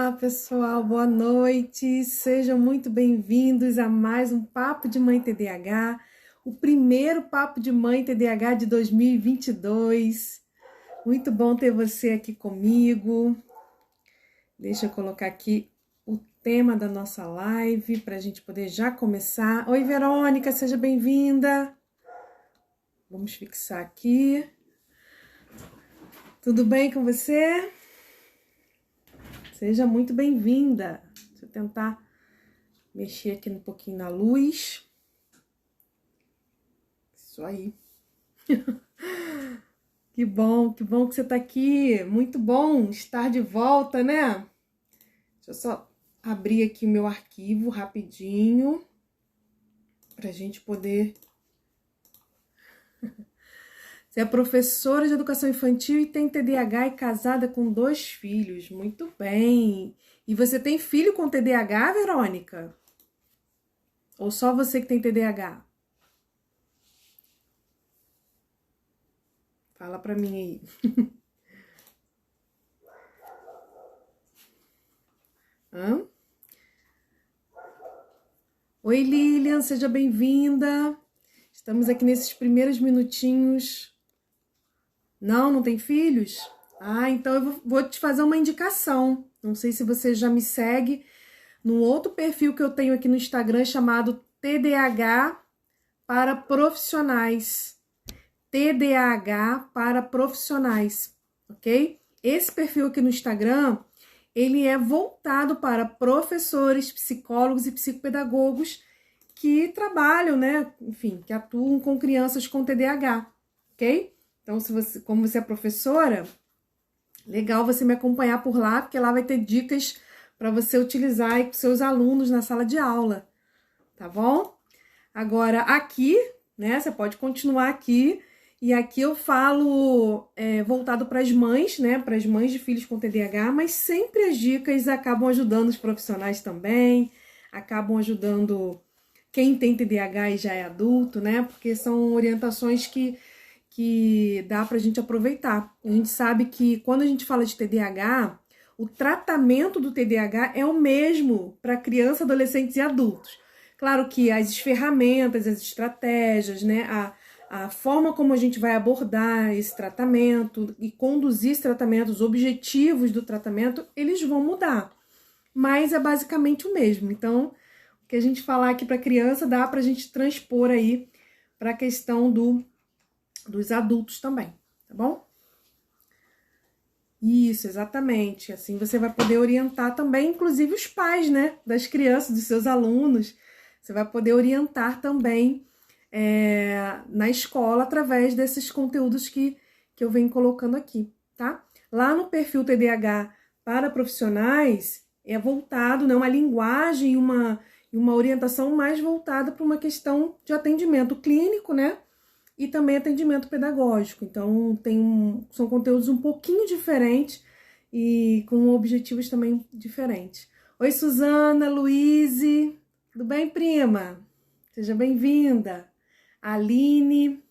Olá, pessoal, boa noite. Sejam muito bem-vindos a mais um Papo de Mãe TDAH, o primeiro Papo de Mãe TDAH de 2022. Muito bom ter você aqui comigo. Deixa eu colocar aqui o tema da nossa live para a gente poder já começar. Oi, Verônica, seja bem-vinda. Vamos fixar aqui. Tudo bem com você? Seja muito bem-vinda. Deixa eu tentar mexer aqui um pouquinho na luz. Isso aí. Que bom que você tá aqui. Muito bom estar de volta, né? Deixa eu só abrir aqui o meu arquivo rapidinho pra gente poder... Você é professora de educação infantil e tem TDAH e casada com 2 filhos. Muito bem. E você tem filho com TDAH, Verônica? Ou só você que tem TDAH? Fala pra mim aí. Hã? Oi, Lilian, seja bem-vinda. Estamos aqui nesses primeiros minutinhos. Não tem filhos? Ah, então eu vou te fazer uma indicação. Não sei se você já me segue num outro perfil que eu tenho aqui no Instagram chamado TDAH para profissionais. TDAH para profissionais, ok? Esse perfil aqui no Instagram, ele é voltado para professores, psicólogos e psicopedagogos que trabalham, né? Enfim, que atuam com crianças com TDAH, ok? Então, como você é professora, legal você me acompanhar por lá, porque lá vai ter dicas para você utilizar aí com seus alunos na sala de aula, tá bom? Agora, aqui, né, você pode continuar aqui, e aqui eu falo voltado para as mães, né, para as mães de filhos com TDAH, mas sempre as dicas acabam ajudando os profissionais também, acabam ajudando quem tem TDAH e já é adulto, né, porque são orientações que dá pra gente aproveitar. A gente sabe que quando a gente fala de TDAH, o tratamento do TDAH é o mesmo para criança, adolescentes e adultos. Claro que as ferramentas, as estratégias, né, a forma como a gente vai abordar esse tratamento e conduzir esse tratamento, os objetivos do tratamento, eles vão mudar. Mas é basicamente o mesmo. Então, o que a gente falar aqui para criança dá pra gente transpor aí para a questão dos adultos também, tá bom? Isso, exatamente. Assim você vai poder orientar também, inclusive os pais, né, das crianças, dos seus alunos. Você vai poder orientar também na escola através desses conteúdos que eu venho colocando aqui, tá? Lá no perfil TDAH para profissionais é voltado, né, uma linguagem e uma orientação mais voltada para uma questão de atendimento clínico, né? E também atendimento pedagógico. Então, são conteúdos um pouquinho diferentes e com objetivos também diferentes. Oi, Suzana, Luíse. Tudo bem, prima? Seja bem-vinda. Aline.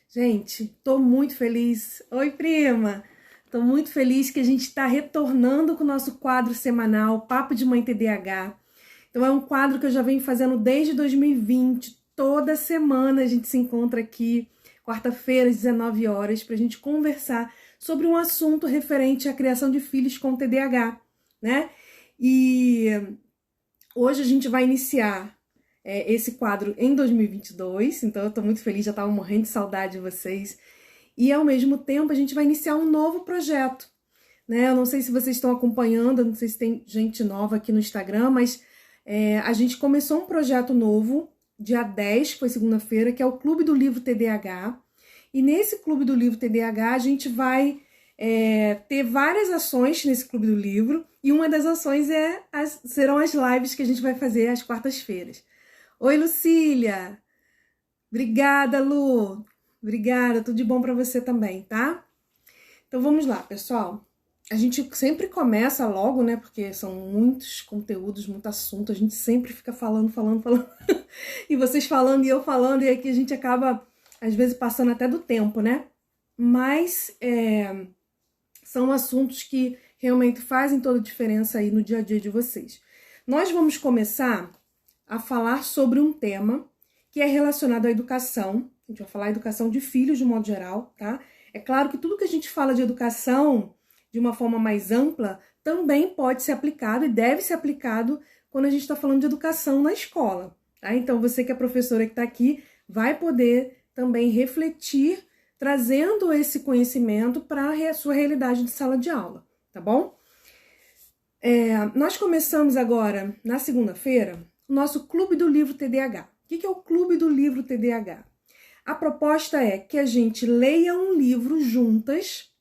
Gente, tô muito feliz. Oi, prima. Tô muito feliz que a gente está retornando com o nosso quadro semanal, Papo de Mãe TDAH. Então, é um quadro que eu já venho fazendo desde 2020. Toda semana a gente se encontra aqui, quarta-feira, às 19 horas, para a gente conversar sobre um assunto referente à criação de filhos com TDAH, né? E hoje a gente vai iniciar esse quadro em 2022, então eu tô muito feliz, já estava morrendo de saudade de vocês. E ao mesmo tempo a gente vai iniciar um novo projeto, né? Eu não sei se vocês estão acompanhando, eu não sei se tem gente nova aqui no Instagram, mas a gente começou um projeto novo, dia 10, que foi segunda-feira, que é o Clube do Livro TDAH. E nesse Clube do Livro TDAH, a gente vai ter várias ações nesse Clube do Livro. E uma das ações serão as lives que a gente vai fazer às quartas-feiras. Oi, Lucília! Obrigada, Lu! Obrigada, tudo de bom para você também, tá? Então vamos lá, pessoal. A gente sempre começa logo, né? Porque são muitos conteúdos, muito assunto. A gente sempre fica falando. E vocês falando e eu falando. E aqui a gente acaba, às vezes, passando até do tempo, né? Mas são assuntos que realmente fazem toda a diferença aí no dia a dia de vocês. Nós vamos começar a falar sobre um tema que é relacionado à educação. A gente vai falar educação de filhos de modo geral, tá? É claro que tudo que a gente fala de educação de uma forma mais ampla também pode ser aplicado e deve ser aplicado quando a gente está falando de educação na escola, tá? Então, você que é professora que está aqui vai poder também refletir, trazendo esse conhecimento para a sua realidade de sala de aula, tá bom? Nós começamos agora, na segunda-feira, o nosso Clube do Livro TDAH. O que é o Clube do Livro TDAH? A proposta é que a gente leia um livro juntas,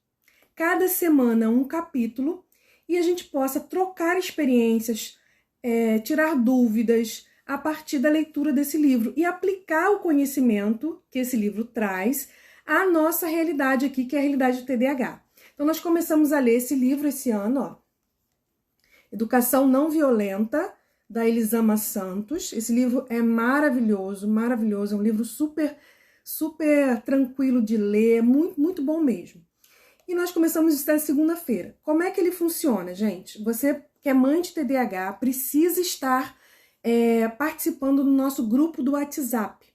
cada semana um capítulo, e a gente possa trocar experiências, tirar dúvidas a partir da leitura desse livro e aplicar o conhecimento que esse livro traz à nossa realidade aqui, que é a realidade do TDAH. Então, nós começamos a ler esse livro esse ano, ó, Educação Não Violenta, da Elisama Santos. Esse livro é maravilhoso, maravilhoso, é um livro super tranquilo de ler, muito, muito bom mesmo. E nós começamos isso na segunda-feira. Como é que ele funciona, gente? Você que é mãe de TDAH precisa estar participando do nosso grupo do WhatsApp,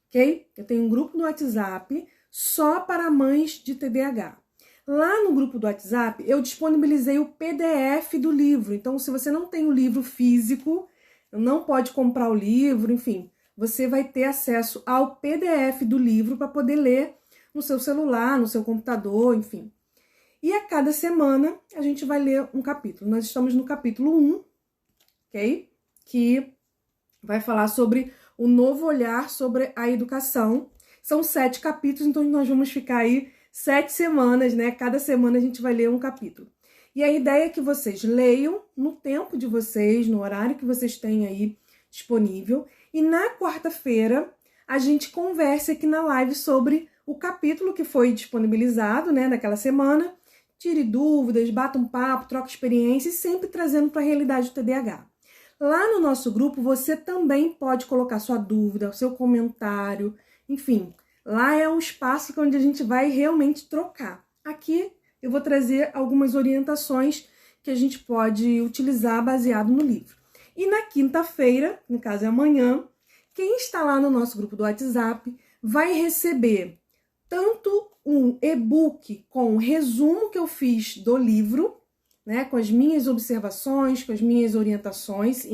ok? Eu tenho um grupo no WhatsApp só para mães de TDAH. Lá no grupo do WhatsApp, eu disponibilizei o PDF do livro. Então, se você não tem o livro físico, não pode comprar o livro, enfim, você vai ter acesso ao PDF do livro para poder ler no seu celular, no seu computador, enfim. E a cada semana a gente vai ler um capítulo. Nós estamos no capítulo 1, ok? Que vai falar sobre o novo olhar sobre a educação. São 7 capítulos, então nós vamos ficar aí 7 semanas, né? Cada semana a gente vai ler um capítulo. E a ideia é que vocês leiam no tempo de vocês, no horário que vocês têm aí disponível. E na quarta-feira a gente converse aqui na live sobre o capítulo que foi disponibilizado, né, naquela semana. Tire dúvidas, bata um papo, troca experiência e sempre trazendo para a realidade do TDAH. Lá no nosso grupo você também pode colocar sua dúvida, seu comentário, enfim. Lá é um espaço onde a gente vai realmente trocar. Aqui eu vou trazer algumas orientações que a gente pode utilizar baseado no livro. E na quinta-feira, no caso é amanhã, quem está lá no nosso grupo do WhatsApp vai receber tanto um e-book com o resumo que eu fiz do livro, né, com as minhas observações, com as minhas orientações,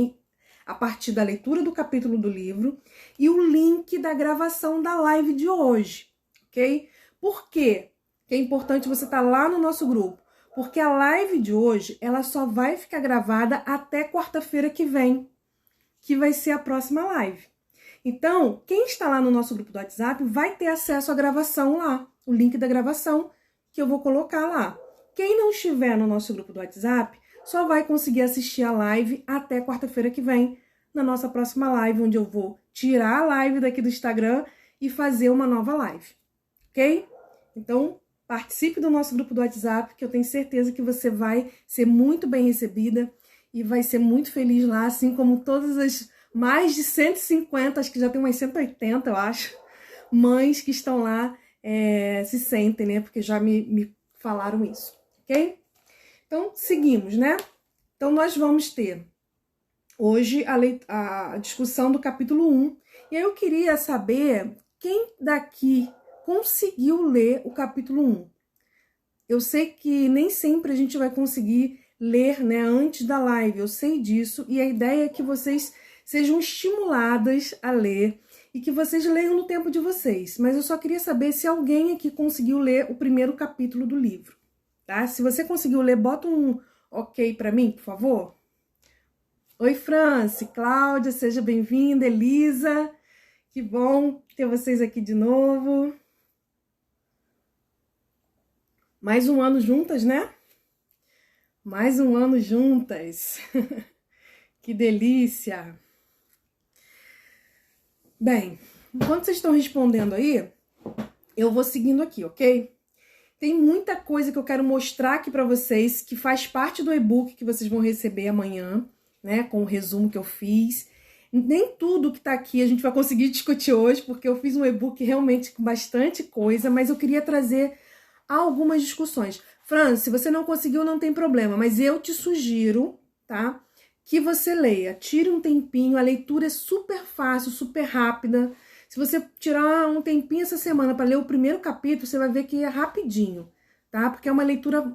a partir da leitura do capítulo do livro, e o link da gravação da live de hoje, ok? Por quê que é importante você estar lá no nosso grupo? Porque a live de hoje, ela só vai ficar gravada até quarta-feira que vem, que vai ser a próxima live. Então, quem está lá no nosso grupo do WhatsApp vai ter acesso à gravação lá, o link da gravação que eu vou colocar lá. Quem não estiver no nosso grupo do WhatsApp só vai conseguir assistir a live até quarta-feira que vem, na nossa próxima live, onde eu vou tirar a live daqui do Instagram e fazer uma nova live, ok? Então, participe do nosso grupo do WhatsApp, que eu tenho certeza que você vai ser muito bem recebida e vai ser muito feliz lá, assim como todas as mais de 150, acho que já tem umas 180, eu acho, mães que estão lá se sentem, né? Porque já me falaram isso, ok? Então, seguimos, né? Então, nós vamos ter hoje a discussão do capítulo 1. E aí eu queria saber quem daqui conseguiu ler o capítulo 1. Eu sei que nem sempre a gente vai conseguir ler, né, antes da live, eu sei disso, e a ideia é que vocês sejam estimuladas a ler e que vocês leiam no tempo de vocês. Mas eu só queria saber se alguém aqui conseguiu ler o primeiro capítulo do livro, tá? Se você conseguiu ler, bota um ok para mim, por favor. Oi, Franci, Cláudia, seja bem-vinda, Elisa, que bom ter vocês aqui de novo. Mais um ano juntas, né? Mais um ano juntas. Que delícia! Bem, enquanto vocês estão respondendo aí, eu vou seguindo aqui, ok? Tem muita coisa que eu quero mostrar aqui para vocês, que faz parte do e-book que vocês vão receber amanhã, né? Com o resumo que eu fiz. Nem tudo que tá aqui a gente vai conseguir discutir hoje, porque eu fiz um e-book realmente com bastante coisa, mas eu queria trazer algumas discussões. Fran, se você não conseguiu, não tem problema, mas eu te sugiro, tá? Que você leia, tire um tempinho, a leitura é super fácil, super rápida. Se você tirar um tempinho essa semana para ler o primeiro capítulo, você vai ver que é rapidinho, tá? Porque é uma leitura,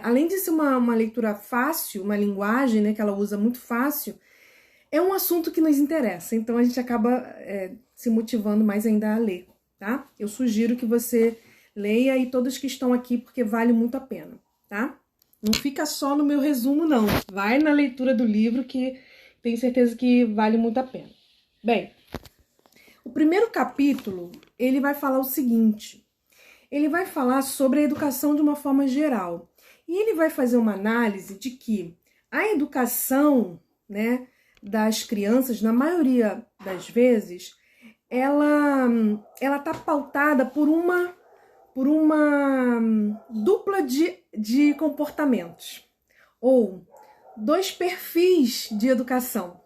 além de ser uma leitura fácil, uma linguagem, né, que ela usa muito fácil, é um assunto que nos interessa, então a gente acaba se motivando mais ainda a ler, tá? Eu sugiro que você leia e todos que estão aqui, porque vale muito a pena, tá? Não fica só no meu resumo, não. Vai na leitura do livro que tenho certeza que vale muito a pena. Bem, o primeiro capítulo, ele vai falar o seguinte. Ele vai falar sobre a educação de uma forma geral. E ele vai fazer uma análise de que a educação, né, das crianças, na maioria das vezes, ela tá pautada por uma dupla de comportamentos, ou dois perfis de educação,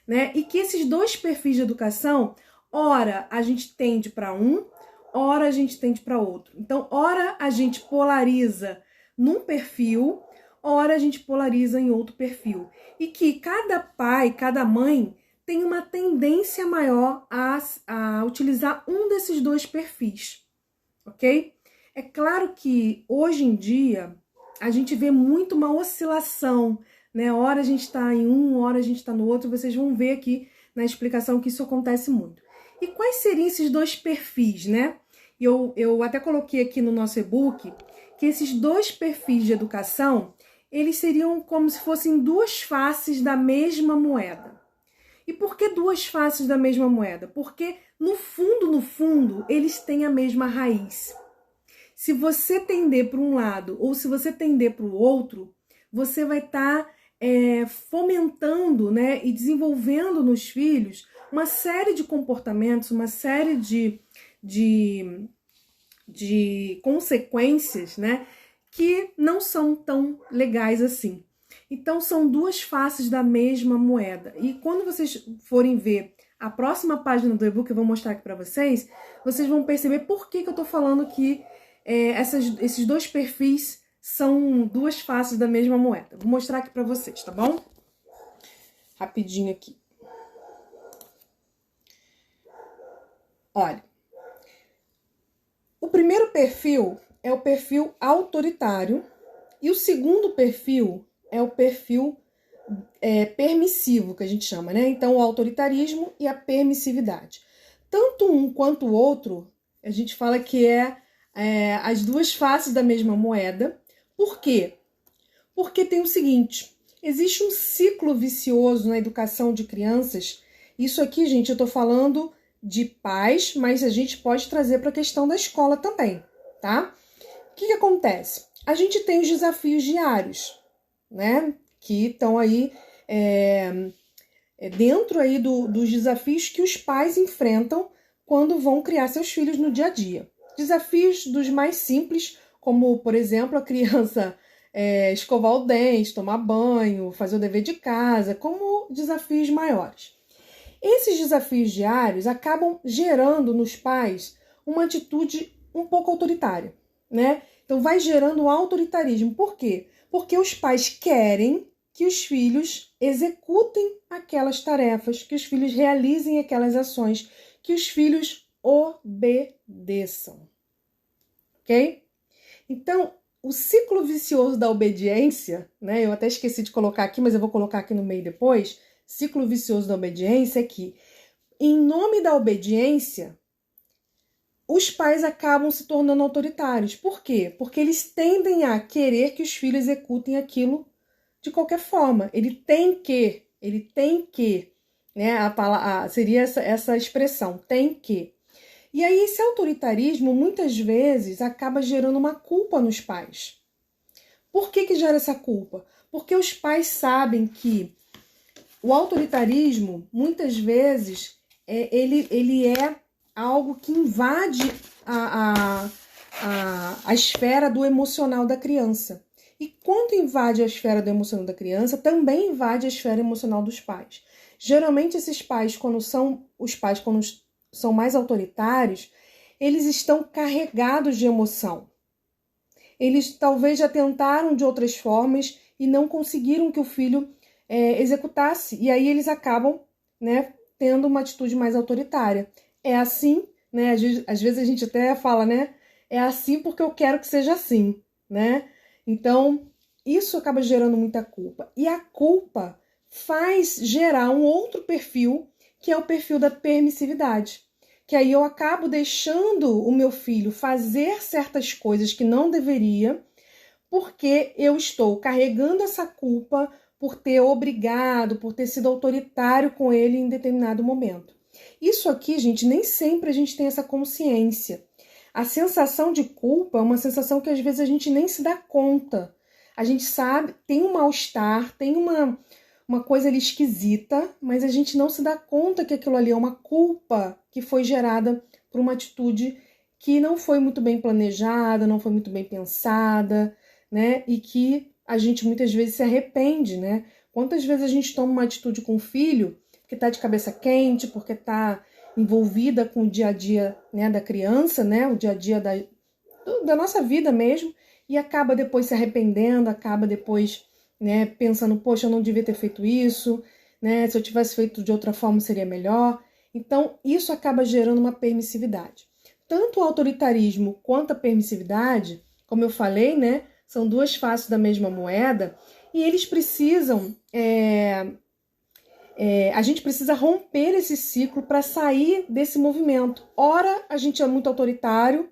né? E que esses dois perfis de educação, ora a gente tende para um, ora a gente tende para outro. Então, ora a gente polariza num perfil, ora a gente polariza em outro perfil. E que cada pai, cada mãe tem uma tendência maior a utilizar um desses dois perfis. Ok? É claro que hoje em dia a gente vê muito uma oscilação, né? Hora a gente está em um, hora a gente está no outro. Vocês vão ver aqui na explicação que isso acontece muito. E quais seriam esses dois perfis, né? Eu até coloquei aqui no nosso e-book que esses dois perfis de educação, eles seriam como se fossem duas faces da mesma moeda. E por que duas faces da mesma moeda? Porque no fundo, eles têm a mesma raiz. Se você tender para um lado ou se você tender para o outro, você vai estar fomentando, né, e desenvolvendo nos filhos uma série de comportamentos, uma série de consequências, né, que não são tão legais assim. Então, são duas faces da mesma moeda. E quando vocês forem ver a próxima página do e-book, eu vou mostrar aqui para vocês, vocês vão perceber por que eu estou falando que esses dois perfis são duas faces da mesma moeda. Vou mostrar aqui para vocês, tá bom? Rapidinho aqui. Olha, o primeiro perfil é o perfil autoritário e o segundo perfil é o perfil permissivo, que a gente chama, né? Então, o autoritarismo e a permissividade. Tanto um quanto o outro, a gente fala que as duas faces da mesma moeda. Por quê? Porque tem o seguinte, existe um ciclo vicioso na educação de crianças. Isso aqui, gente, eu tô falando de pais, mas a gente pode trazer para a questão da escola também, tá? O que acontece? A gente tem os desafios diários, né? Que estão aí dentro aí dos desafios que os pais enfrentam quando vão criar seus filhos no dia a dia. Desafios dos mais simples, como, por exemplo, a criança escovar o dente, tomar banho, fazer o dever de casa, como desafios maiores. Esses desafios diários acabam gerando nos pais uma atitude um pouco autoritária, né? Então vai gerando um autoritarismo. Por quê? Porque os pais querem que os filhos executem aquelas tarefas, que os filhos realizem aquelas ações, que os filhos obedeçam. Ok? Então, o ciclo vicioso da obediência, né? Eu até esqueci de colocar aqui, mas eu vou colocar aqui no meio depois. Ciclo vicioso da obediência é que, em nome da obediência, os pais acabam se tornando autoritários. Por quê? Porque eles tendem a querer que os filhos executem aquilo de qualquer forma. Ele tem que, né? Seria essa expressão, tem que. E aí esse autoritarismo, muitas vezes, acaba gerando uma culpa nos pais. Por que gera essa culpa? Porque os pais sabem que o autoritarismo, muitas vezes, ele é algo que invade a esfera do emocional da criança. E quando invade a esfera do emocional da criança, também invade a esfera emocional dos pais. Geralmente, esses pais, quando são mais autoritários, eles estão carregados de emoção. eles talvez já tentaram de outras formas e não conseguiram que o filho executasse. E aí eles acabam, né, tendo uma atitude mais autoritária. É assim, né? Às vezes a gente até fala, né? É assim porque eu quero que seja assim, né? Então, isso acaba gerando muita culpa. E a culpa faz gerar um outro perfil, que é o perfil da permissividade. Que aí eu acabo deixando o meu filho fazer certas coisas que não deveria, porque eu estou carregando essa culpa por ter obrigado, por ter sido autoritário com ele em determinado momento. Isso aqui, gente, nem sempre a gente tem essa consciência. A sensação de culpa é uma sensação que às vezes a gente nem se dá conta. A gente sabe, tem um mal-estar, tem uma coisa ali esquisita, mas a gente não se dá conta que aquilo ali é uma culpa que foi gerada por uma atitude que não foi muito bem planejada, não foi muito bem pensada, né? E que a gente muitas vezes se arrepende, né? Quantas vezes a gente toma uma atitude com o filho porque tá de cabeça quente, porque tá envolvida com o dia a dia, né, da criança, né? O dia a dia da nossa vida mesmo, e acaba depois se arrependendo, acaba depois, né, pensando, poxa, eu não devia ter feito isso, né? Se eu tivesse feito de outra forma seria melhor. Então, isso acaba gerando uma permissividade. Tanto o autoritarismo quanto a permissividade, como eu falei, né, são duas faces da mesma moeda, e eles precisam, a gente precisa romper esse ciclo para sair desse movimento. Ora, a gente é muito autoritário,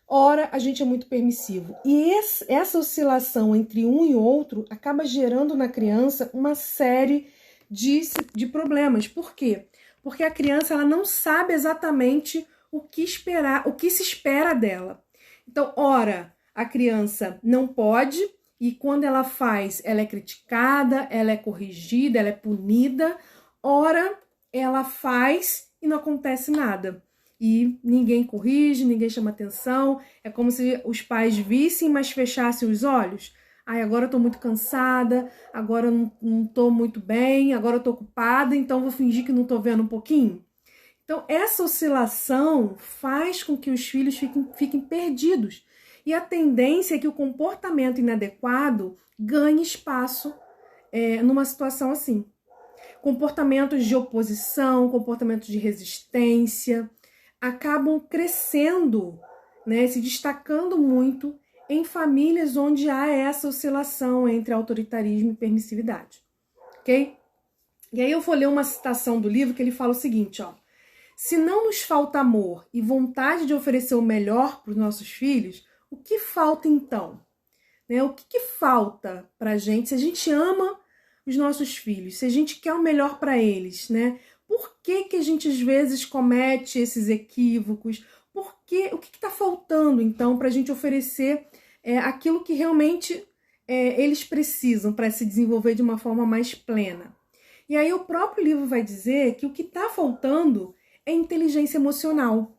ora, a gente é muito permissivo. E essa oscilação entre um e outro acaba gerando na criança uma série de problemas. Por quê? Porque a criança ela não sabe exatamente o que esperar, o que se espera dela. Então, ora, a criança não pode, e quando ela faz, ela é criticada, ela é corrigida, ela é punida. Ora, ela faz e não acontece nada. E ninguém corrige, ninguém chama atenção. É como se os pais vissem, mas fechassem os olhos. Ai, agora eu tô muito cansada, agora eu não tô muito bem, agora eu tô ocupada, então vou fingir que não tô vendo um pouquinho. Então, essa oscilação faz com que os filhos fiquem perdidos. E a tendência é que o comportamento inadequado ganhe espaço numa situação assim. Comportamentos de oposição, comportamentos de resistência, acabam crescendo, né, se destacando muito em famílias onde há essa oscilação entre autoritarismo e permissividade. Ok? E aí eu vou ler uma citação do livro que ele fala o seguinte, ó. Se não nos falta amor e vontade de oferecer o melhor para os nossos filhos, o que falta então? Né? O que falta para a gente se a gente ama os nossos filhos, se a gente quer o melhor para eles, né? Por que a gente às vezes comete esses equívocos? O que está faltando então para a gente oferecer aquilo que realmente eles precisam para se desenvolver de uma forma mais plena? E aí o próprio livro vai dizer que o que está faltando é inteligência emocional.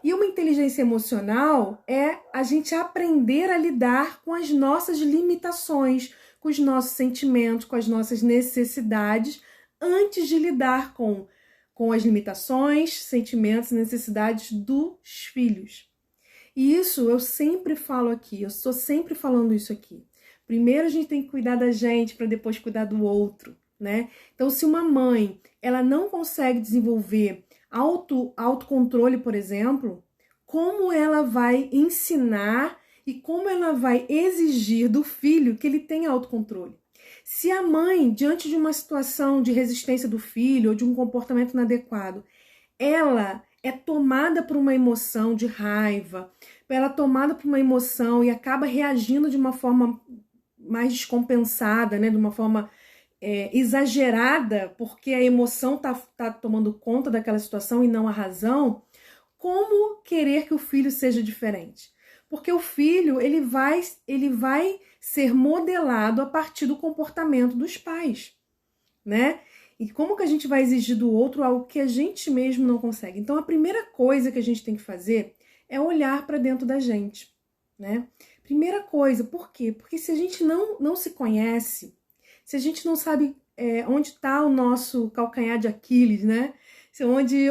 E uma inteligência emocional é a gente aprender a lidar com as nossas limitações, com os nossos sentimentos, com as nossas necessidades, antes de lidar com as limitações, sentimentos e necessidades dos filhos. E isso eu sempre falo aqui, eu estou sempre falando isso aqui. Primeiro a gente tem que cuidar da gente para depois cuidar do outro, né? Então, se uma mãe ela não consegue desenvolver autocontrole, por exemplo, como ela vai ensinar e como ela vai exigir do filho que ele tenha autocontrole? Se a mãe, diante de uma situação de resistência do filho ou de um comportamento inadequado, ela é tomada por uma emoção de raiva, ela é tomada por uma emoção e acaba reagindo de uma forma mais descompensada, né? De uma forma exagerada, porque a emoção tá tomando conta daquela situação e não a razão, como querer que o filho seja diferente? Porque o filho ele vai ser modelado a partir do comportamento dos pais, né? E como que a gente vai exigir do outro algo que a gente mesmo não consegue? Então, a primeira coisa que a gente tem que fazer é olhar para dentro da gente, né? Primeira coisa, por quê? Porque se a gente não se conhece, se a gente não sabe onde está o nosso calcanhar de Aquiles, né?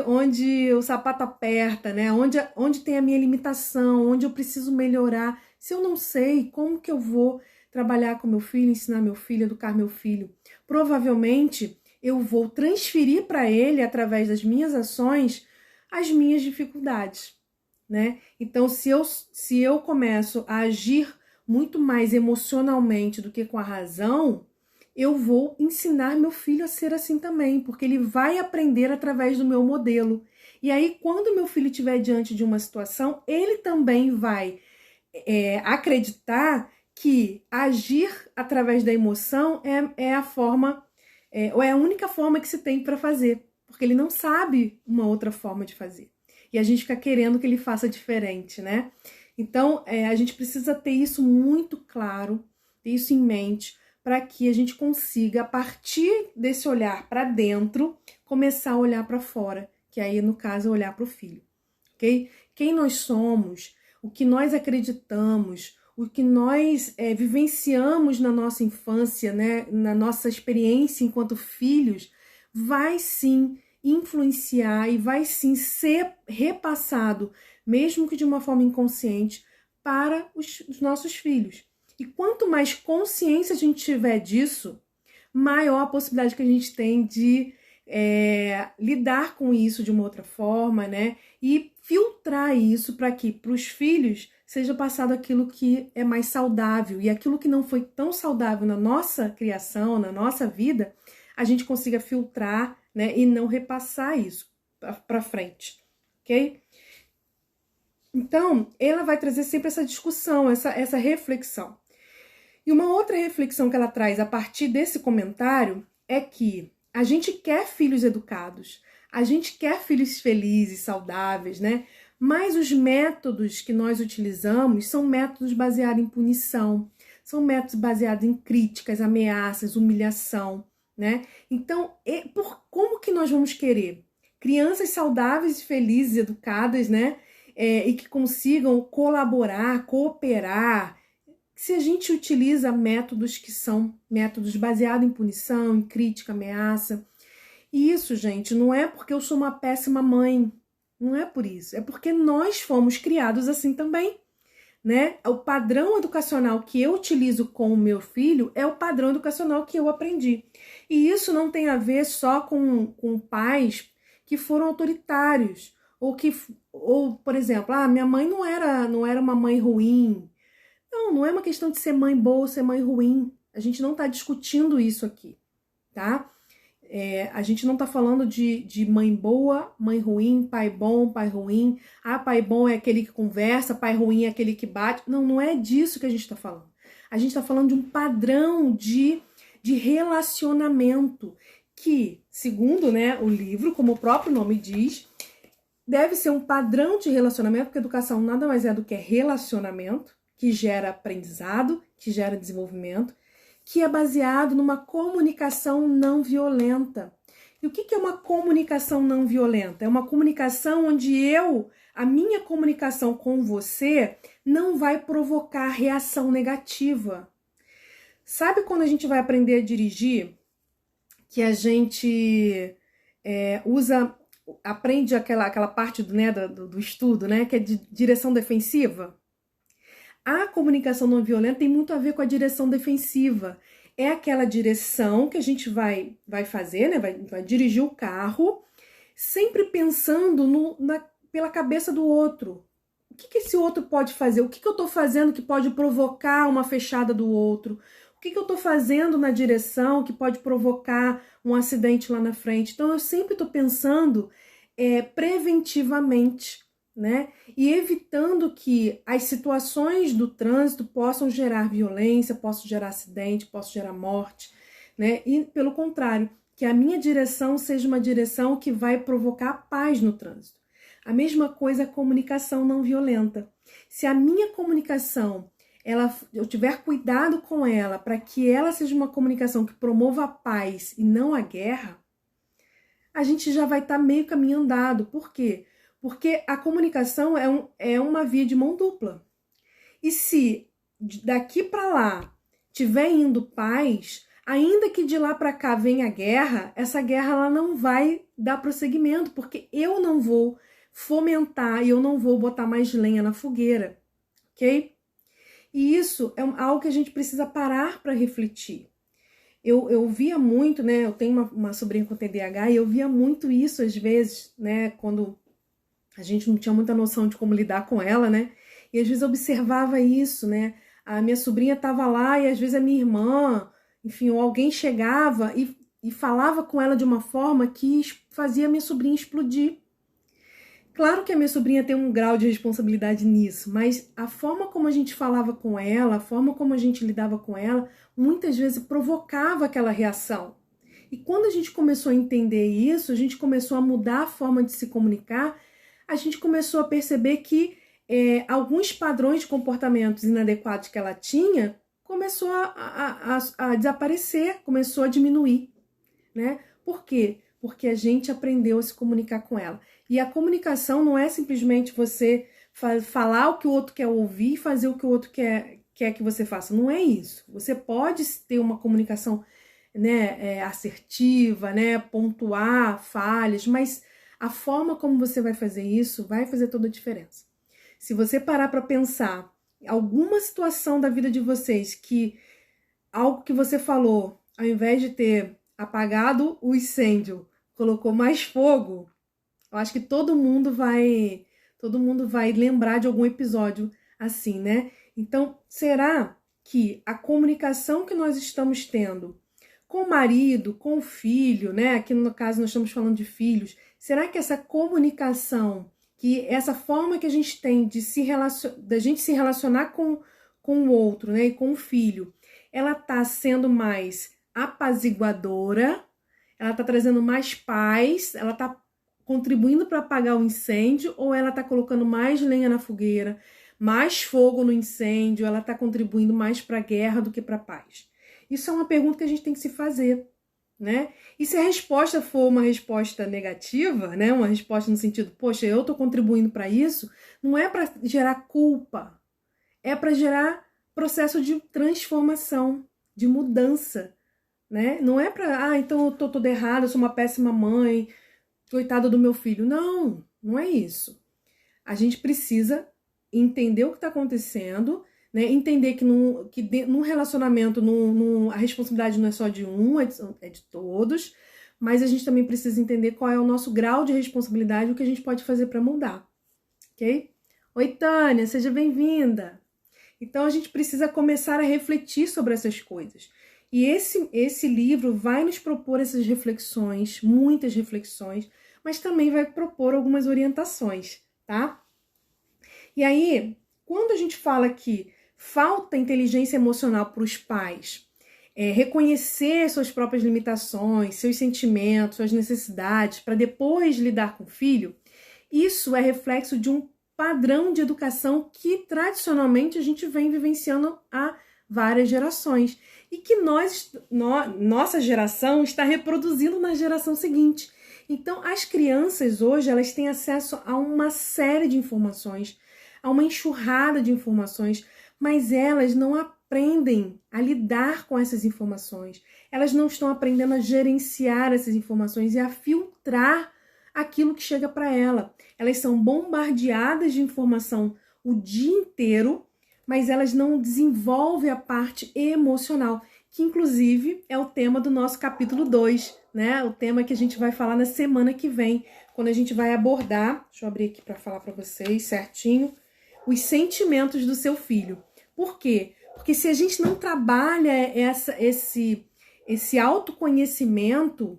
Onde o sapato aperta, né? Onde tem a minha limitação, onde eu preciso melhorar. Se eu não sei, como que eu vou trabalhar com meu filho, ensinar meu filho, educar meu filho? Provavelmente eu vou transferir para ele, através das minhas ações, as minhas dificuldades, né? Então, se eu começo a agir muito mais emocionalmente do que com a razão, eu vou ensinar meu filho a ser assim também, porque ele vai aprender através do meu modelo. E aí, quando meu filho estiver diante de uma situação, ele também vai acreditar que agir através da emoção é a forma, ou é a única forma que se tem para fazer, porque ele não sabe uma outra forma de fazer. E a gente fica querendo que ele faça diferente, né? Então, a gente precisa ter isso muito claro, ter isso em mente, para que a gente consiga, a partir desse olhar para dentro, começar a olhar para fora, que aí, no caso, é olhar para o filho, ok? Quem nós somos, o que nós acreditamos, o que nós vivenciamos na nossa infância, né, na nossa experiência enquanto filhos, vai sim influenciar e vai sim ser repassado, mesmo que de uma forma inconsciente, para os nossos filhos. E quanto mais consciência a gente tiver disso, maior a possibilidade que a gente tem de lidar com isso de uma outra forma, né? E filtrar isso para que para os filhos seja passado aquilo que é mais saudável, e aquilo que não foi tão saudável na nossa criação, na nossa vida, a gente consiga filtrar, né, e não repassar isso para frente, ok? Então, ela vai trazer sempre essa discussão, essa reflexão. E uma outra reflexão que ela traz a partir desse comentário é que a gente quer filhos educados, a gente quer filhos felizes, saudáveis, né? Mas os métodos que nós utilizamos são métodos baseados em punição, são métodos baseados em críticas, ameaças, humilhação, né? Então, como que nós vamos querer crianças saudáveis, felizes, educadas, né? E que consigam colaborar, cooperar, se a gente utiliza métodos que são métodos baseados em punição, em crítica, ameaça. E isso, gente, não é porque eu sou uma péssima mãe, não é por isso, é porque nós fomos criados assim também, né? O padrão educacional que eu utilizo com o meu filho é o padrão educacional que eu aprendi. E isso não tem a ver só com pais que foram autoritários, ou por exemplo, minha mãe não era uma mãe ruim. Não é uma questão de ser mãe boa ou ser mãe ruim. A gente não está discutindo isso aqui, tá? A gente não está falando de mãe boa, mãe ruim, pai bom, pai ruim. Pai bom é aquele que conversa, pai ruim é aquele que bate. Não é disso que a gente está falando. A gente está falando de um padrão de relacionamento que, segundo, né, o livro, como o próprio nome diz, deve ser um padrão de relacionamento, porque educação nada mais é do que relacionamento, que gera aprendizado, que gera desenvolvimento, que é baseado numa comunicação não violenta. E o que é uma comunicação não violenta? É uma comunicação onde a minha comunicação com você não vai provocar reação negativa. Sabe quando a gente vai aprender a dirigir, que a gente aprende aquela parte do estudo, né, que é de direção defensiva? A comunicação não violenta tem muito a ver com a direção defensiva. É aquela direção que a gente vai fazer, né? Vai dirigir o carro, sempre pensando pela cabeça do outro. O que esse outro pode fazer? O que eu estou fazendo que pode provocar uma fechada do outro? O que eu estou fazendo na direção que pode provocar um acidente lá na frente? Então, eu sempre estou pensando preventivamente, né? E evitando que as situações do trânsito possam gerar violência, possam gerar acidente, possam gerar morte, né? E pelo contrário, que a minha direção seja uma direção que vai provocar paz no trânsito. A mesma coisa é a comunicação não violenta. Se a minha comunicação, eu tiver cuidado com ela para que ela seja uma comunicação que promova a paz e não a guerra, a gente já vai estar meio caminho andado. Por quê? Porque a comunicação é uma via de mão dupla. E se daqui para lá tiver indo paz, ainda que de lá para cá venha guerra, essa guerra ela não vai dar prosseguimento, porque eu não vou fomentar e eu não vou botar mais lenha na fogueira, ok? E isso é algo que a gente precisa parar para refletir. Eu via muito, né? Eu tenho uma sobrinha com TDAH e eu via muito isso às vezes, né? Quando a gente não tinha muita noção de como lidar com ela, né? E às vezes eu observava isso, né? A minha sobrinha estava lá e às vezes a minha irmã, enfim, ou alguém chegava e falava com ela de uma forma que fazia a minha sobrinha explodir. Claro que a minha sobrinha tem um grau de responsabilidade nisso, mas a forma como a gente falava com ela, a forma como a gente lidava com ela, muitas vezes provocava aquela reação. E quando a gente começou a entender isso, a gente começou a mudar a forma de se comunicar, a gente começou a perceber que alguns padrões de comportamentos inadequados que ela tinha começou a desaparecer, começou a diminuir, né? Por quê? Porque a gente aprendeu a se comunicar com ela. E a comunicação não é simplesmente você falar o que o outro quer ouvir e fazer o que o outro quer que você faça. Não é isso. Você pode ter uma comunicação, né, assertiva, né, pontuar falhas, mas a forma como você vai fazer isso vai fazer toda a diferença. Se você parar para pensar alguma situação da vida de vocês que algo que você falou, ao invés de ter apagado o incêndio, colocou mais fogo, eu acho que todo mundo vai lembrar de algum episódio assim, né? Então, será que a comunicação que nós estamos tendo com o marido, com o filho, né? Aqui no caso nós estamos falando de filhos. Será que essa comunicação, que essa forma que a gente tem da gente se relacionar com o outro, né? E com o filho, ela está sendo mais apaziguadora, ela está trazendo mais paz, ela está contribuindo para apagar o incêndio, ou ela está colocando mais lenha na fogueira, mais fogo no incêndio, ela está contribuindo mais para a guerra do que para a paz? Isso é uma pergunta que a gente tem que se fazer, né? E se a resposta for uma resposta negativa, né? Uma resposta no sentido, poxa, eu estou contribuindo para isso, não é para gerar culpa, é para gerar processo de transformação, de mudança, né? Não é para, então eu tô toda errada, eu sou uma péssima mãe, coitada do meu filho. Não, não é isso. A gente precisa entender o que está acontecendo, né? Entender que num relacionamento a responsabilidade não é só de um, é de todos, mas a gente também precisa entender qual é o nosso grau de responsabilidade e o que a gente pode fazer para mudar, ok? Oi, Tânia, seja bem-vinda! Então, a gente precisa começar a refletir sobre essas coisas. E esse livro vai nos propor essas reflexões, muitas reflexões, mas também vai propor algumas orientações, tá? E aí, quando a gente fala que falta inteligência emocional para os pais, reconhecer suas próprias limitações, seus sentimentos, suas necessidades, para depois lidar com o filho, isso é reflexo de um padrão de educação que tradicionalmente a gente vem vivenciando há várias gerações e que nossa geração está reproduzindo na geração seguinte. Então, as crianças hoje, elas têm acesso a uma série de informações, a uma enxurrada de informações, mas elas não aprendem a lidar com essas informações. Elas não estão aprendendo a gerenciar essas informações e a filtrar aquilo que chega para ela. Elas são bombardeadas de informação o dia inteiro, mas elas não desenvolvem a parte emocional, que inclusive é o tema do nosso capítulo 2, né? O tema que a gente vai falar na semana que vem, quando a gente vai abordar, deixa eu abrir aqui para falar para vocês certinho, os sentimentos do seu filho. Por quê? Porque se a gente não trabalha esse autoconhecimento,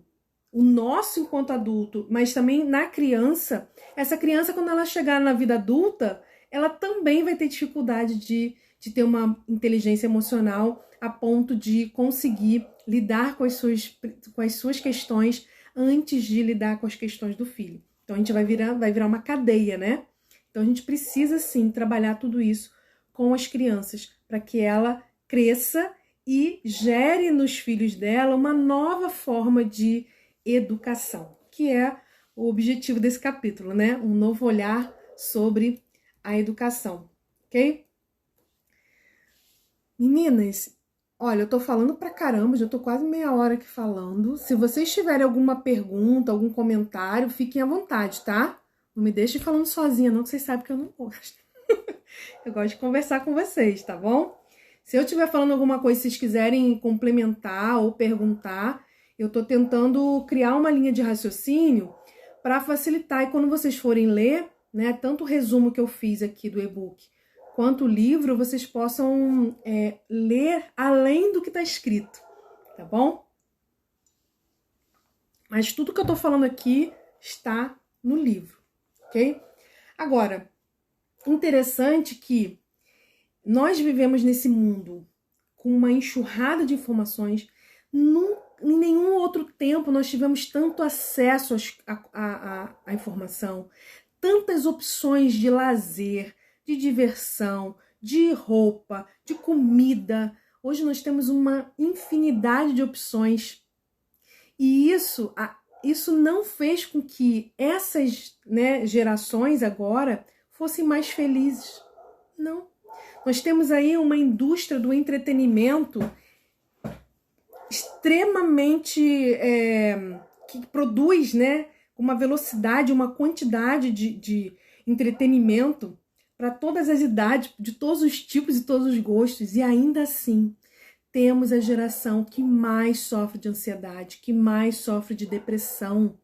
o nosso enquanto adulto, mas também na criança, essa criança, quando ela chegar na vida adulta, ela também vai ter dificuldade de ter uma inteligência emocional a ponto de conseguir lidar com as suas questões antes de lidar com as questões do filho. Então, a gente vai virar uma cadeia, né? Então, a gente precisa, sim, trabalhar tudo isso com as crianças para que ela cresça e gere nos filhos dela uma nova forma de educação, que é o objetivo desse capítulo, né? Um novo olhar sobre a educação, ok? Meninas, olha, eu tô falando pra caramba, já tô quase meia hora aqui falando. Se vocês tiverem alguma pergunta, algum comentário, fiquem à vontade, tá? Não me deixem falando sozinha, não, que vocês sabem que eu não gosto. Eu gosto de conversar com vocês, tá bom? Se eu estiver falando alguma coisa, se vocês quiserem complementar ou perguntar, eu tô tentando criar uma linha de raciocínio para facilitar. E quando vocês forem ler, né, tanto o resumo que eu fiz aqui do e-book, quanto o livro, vocês possam ler além do que está escrito, tá bom? Mas tudo que eu tô falando aqui está no livro, ok? Agora, interessante que nós vivemos nesse mundo com uma enxurrada de informações. Em nenhum outro tempo nós tivemos tanto acesso à informação, tantas opções de lazer, de diversão, de roupa, de comida. Hoje nós temos uma infinidade de opções. E isso não fez com que essas, né, gerações agora fossem mais felizes. Não. Nós temos aí uma indústria do entretenimento extremamente que produz, né, uma velocidade, uma quantidade de entretenimento para todas as idades, de todos os tipos e todos os gostos, e ainda assim temos a geração que mais sofre de ansiedade, que mais sofre de depressão.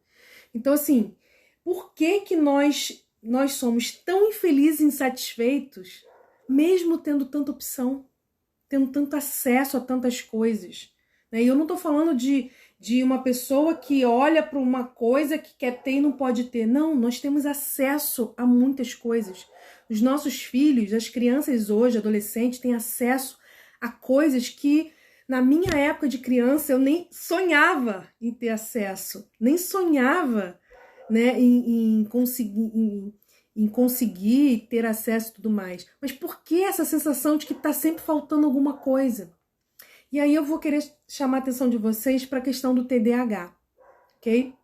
Então, assim, por que nós somos tão infelizes e insatisfeitos, mesmo tendo tanta opção, tendo tanto acesso a tantas coisas? E eu não tô falando de uma pessoa que olha para uma coisa que quer ter e não pode ter. Não, nós temos acesso a muitas coisas. Os nossos filhos, as crianças hoje, adolescentes, têm acesso a coisas que na minha época de criança eu nem sonhava em ter acesso, nem sonhava, né, em conseguir ter acesso e tudo mais. Mas por que essa sensação de que está sempre faltando alguma coisa? E aí eu vou querer chamar a atenção de vocês para a questão do TDAH, ok?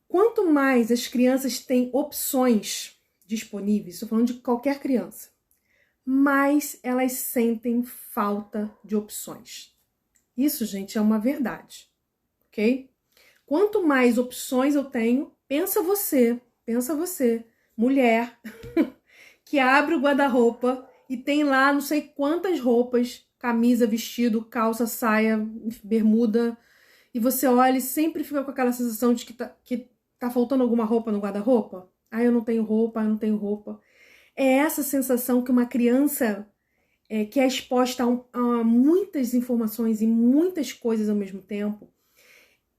Quanto mais as crianças têm opções disponíveis, estou falando de qualquer criança, mais elas sentem falta de opções. Isso, gente, é uma verdade, ok? Quanto mais opções eu tenho, pensa você, mulher, que abre o guarda-roupa e tem lá não sei quantas roupas, camisa, vestido, calça, saia, bermuda, e você olha e sempre fica com aquela sensação de que tá faltando alguma roupa no guarda-roupa. Ah, eu não tenho roupa. É essa sensação que uma criança que é exposta a muitas informações e muitas coisas ao mesmo tempo,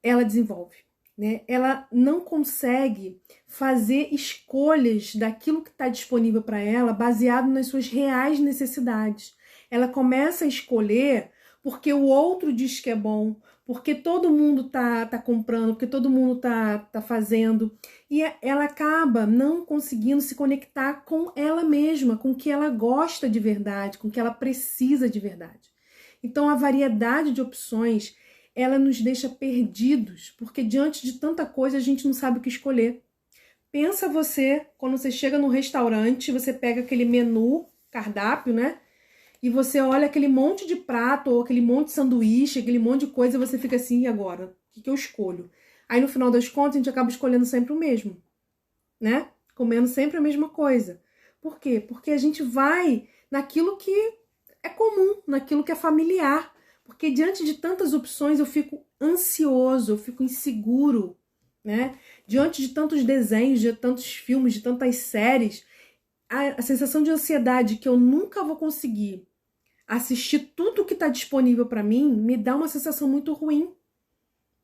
ela desenvolve, né? Ela não consegue fazer escolhas daquilo que está disponível para ela baseado nas suas reais necessidades. Ela começa a escolher porque o outro diz que é bom, porque todo mundo tá comprando, porque todo mundo tá fazendo. E ela acaba não conseguindo se conectar com ela mesma, com o que ela gosta de verdade, com o que ela precisa de verdade. Então a variedade de opções, ela nos deixa perdidos, porque diante de tanta coisa a gente não sabe o que escolher. Pensa você, quando você chega no restaurante, você pega aquele menu, cardápio, né? E você olha aquele monte de prato, ou aquele monte de sanduíche, aquele monte de coisa, e você fica assim, e agora? O que eu escolho? Aí no final das contas a gente acaba escolhendo sempre o mesmo, né? Comendo sempre a mesma coisa. Por quê? Porque a gente vai naquilo que é comum, naquilo que é familiar. Porque diante de tantas opções eu fico ansioso, eu fico inseguro, né? Diante de tantos desenhos, de tantos filmes, de tantas séries, a sensação de ansiedade que eu nunca vou conseguir assistir tudo que está disponível para mim me dá uma sensação muito ruim,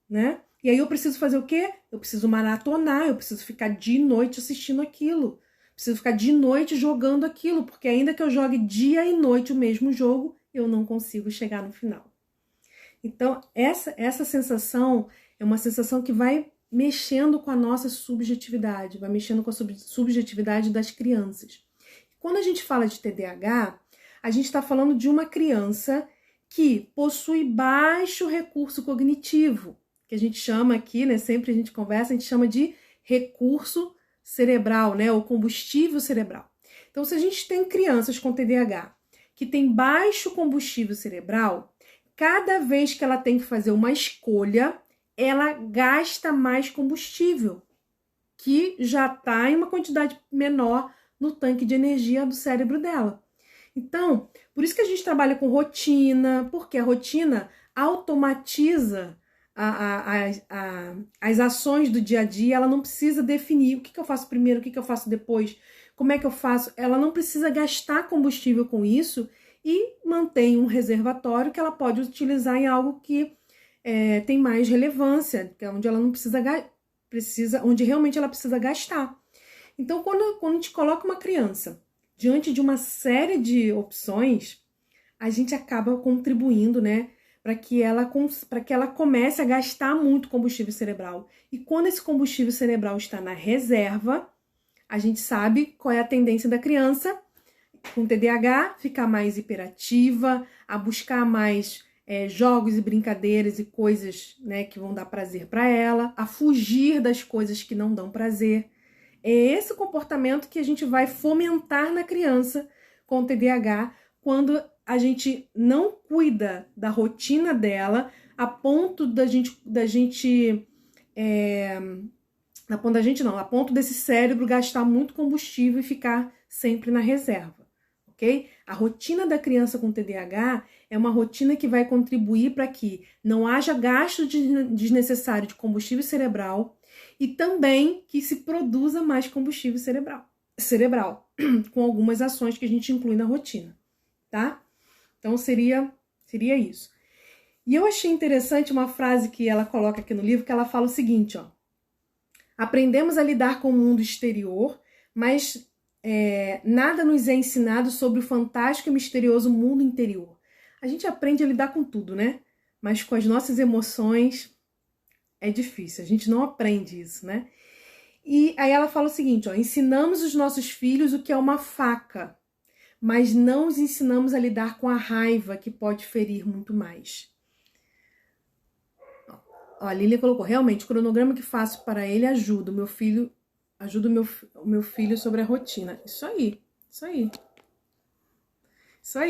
né? E aí eu preciso fazer o quê? Eu preciso maratonar, eu preciso ficar de noite assistindo aquilo, preciso ficar de noite jogando aquilo, porque ainda que eu jogue dia e noite o mesmo jogo, eu não consigo chegar no final. Então, essa sensação é uma sensação que vai mexendo com a nossa subjetividade, vai mexendo com a subjetividade das crianças. Quando a gente fala de TDAH, a gente está falando de uma criança que possui baixo recurso cognitivo, que a gente chama aqui, né? Sempre a gente conversa, a gente chama de recurso cerebral, né? Ou combustível cerebral. Então, se a gente tem crianças com TDAH que tem baixo combustível cerebral, cada vez que ela tem que fazer uma escolha, ela gasta mais combustível, que já está em uma quantidade menor no tanque de energia do cérebro dela. Então, por isso que a gente trabalha com rotina, porque a rotina automatiza as ações do dia a dia, ela não precisa definir o que eu faço primeiro, o que eu faço depois, como é que eu faço, ela não precisa gastar combustível com isso e mantém um reservatório que ela pode utilizar em algo que tem mais relevância, que é onde ela não precisa, onde realmente ela precisa gastar. Então, quando a gente coloca uma criança diante de uma série de opções, a gente acaba contribuindo, né, para que ela comece a gastar muito combustível cerebral. E quando esse combustível cerebral está na reserva, a gente sabe qual é a tendência da criança com TDAH, ficar mais hiperativa, a buscar mais jogos e brincadeiras e coisas, né, que vão dar prazer para ela, a fugir das coisas que não dão prazer. É esse comportamento que a gente vai fomentar na criança com TDAH quando a gente não cuida da rotina dela a ponto a ponto desse cérebro gastar muito combustível e ficar sempre na reserva, ok? A rotina da criança com TDAH é uma rotina que vai contribuir para que não haja gasto desnecessário de combustível cerebral e também que se produza mais combustível cerebral com algumas ações que a gente inclui na rotina, tá? Então seria isso. E eu achei interessante uma frase que ela coloca aqui no livro, que ela fala o seguinte, ó: aprendemos a lidar com o mundo exterior, mas nada nos é ensinado sobre o fantástico e misterioso mundo interior. A gente aprende a lidar com tudo, né? Mas com as nossas emoções é difícil, a gente não aprende isso, né? E aí ela fala o seguinte, ó: ensinamos os nossos filhos o que é uma faca, mas não os ensinamos a lidar com a raiva, que pode ferir muito mais. Ó, a Lília colocou, realmente, o cronograma que faço para ele ajuda o meu filho sobre a rotina. Isso aí,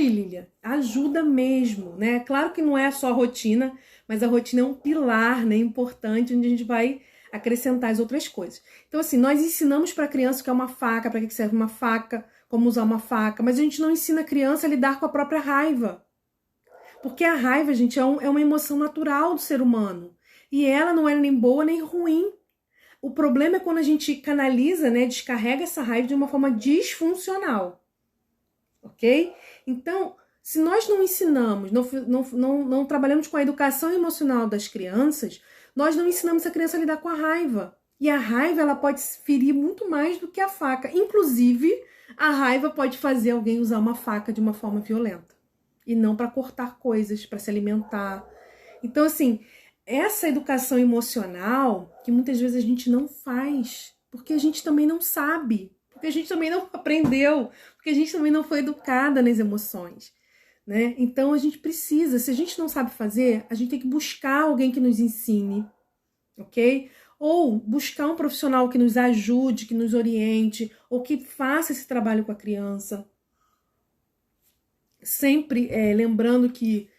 Lília. Ajuda mesmo, né? Claro que não é só a rotina, mas a rotina é um pilar, né, importante, onde a gente vai acrescentar as outras coisas. Então, assim, nós ensinamos para a criança o que é uma faca, para que serve uma faca, como usar uma faca, mas a gente não ensina a criança a lidar com a própria raiva. Porque a raiva, gente, é uma emoção natural do ser humano. E ela não é nem boa nem ruim. O problema é quando a gente canaliza, né, descarrega essa raiva de uma forma disfuncional. Ok? Então, se nós não ensinamos, não trabalhamos com a educação emocional das crianças, nós não ensinamos a criança a lidar com a raiva. E a raiva, ela pode ferir muito mais do que a faca. Inclusive, a raiva pode fazer alguém usar uma faca de uma forma violenta. E não para cortar coisas, para se alimentar. Então, assim, essa educação emocional, que muitas vezes a gente não faz, porque a gente também não sabe, porque a gente também não aprendeu, porque a gente também não foi educada nas emoções, né? Então, a gente precisa, se a gente não sabe fazer, a gente tem que buscar alguém que nos ensine, ok? Ou buscar um profissional que nos ajude, que nos oriente, ou que faça esse trabalho com a criança. Sempre lembrando que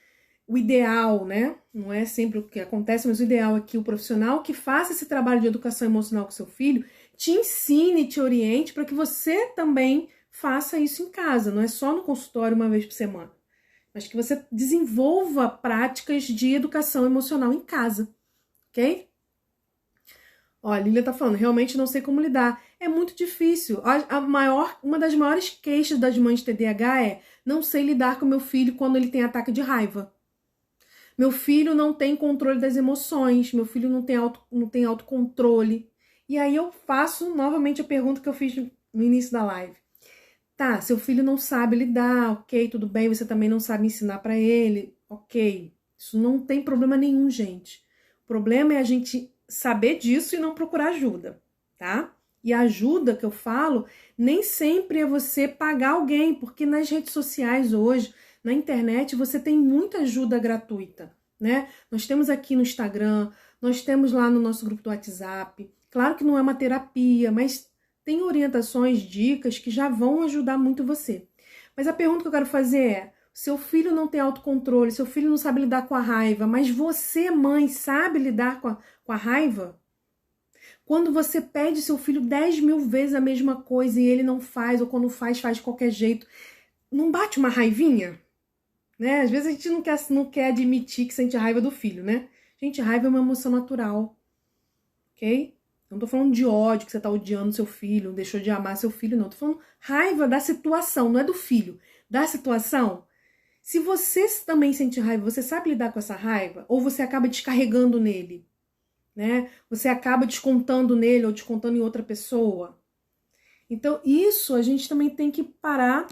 o ideal, né? Não é sempre o que acontece, mas o ideal é que o profissional que faça esse trabalho de educação emocional com seu filho te ensine, te oriente para que você também faça isso em casa. Não é só no consultório uma vez por semana, mas que você desenvolva práticas de educação emocional em casa, ok? Ó, a Lília tá falando, realmente não sei como lidar. É muito difícil. Uma das maiores queixas das mães de TDAH é: não sei lidar com meu filho quando ele tem ataque de raiva. Meu filho não tem controle das emoções, meu filho não tem autocontrole. E aí eu faço novamente a pergunta que eu fiz no início da live. Tá, seu filho não sabe lidar, ok, tudo bem, você também não sabe ensinar para ele, ok. Isso não tem problema nenhum, gente. O problema é a gente saber disso e não procurar ajuda, tá? E a ajuda que eu falo nem sempre é você pagar alguém, porque nas redes sociais hoje, na internet, você tem muita ajuda gratuita, né? Nós temos aqui no Instagram, nós temos lá no nosso grupo do WhatsApp. Claro que não é uma terapia, mas tem orientações, dicas que já vão ajudar muito você. Mas a pergunta que eu quero fazer é: seu filho não tem autocontrole, seu filho não sabe lidar com a raiva, mas você, mãe, sabe lidar com a raiva? Quando você pede seu filho 10.000 vezes a mesma coisa e ele não faz, ou quando faz, faz de qualquer jeito, não bate uma raivinha? Né? Às vezes a gente não quer admitir que sente raiva do filho, né? Gente, raiva é uma emoção natural, ok? Não tô falando de ódio, que você tá odiando seu filho, deixou de amar seu filho, não. Tô falando raiva da situação, não é do filho, da situação. Se você também sente raiva, você sabe lidar com essa raiva? Ou você acaba descarregando nele? Né? Você acaba descontando nele ou descontando em outra pessoa? Então, isso a gente também tem que parar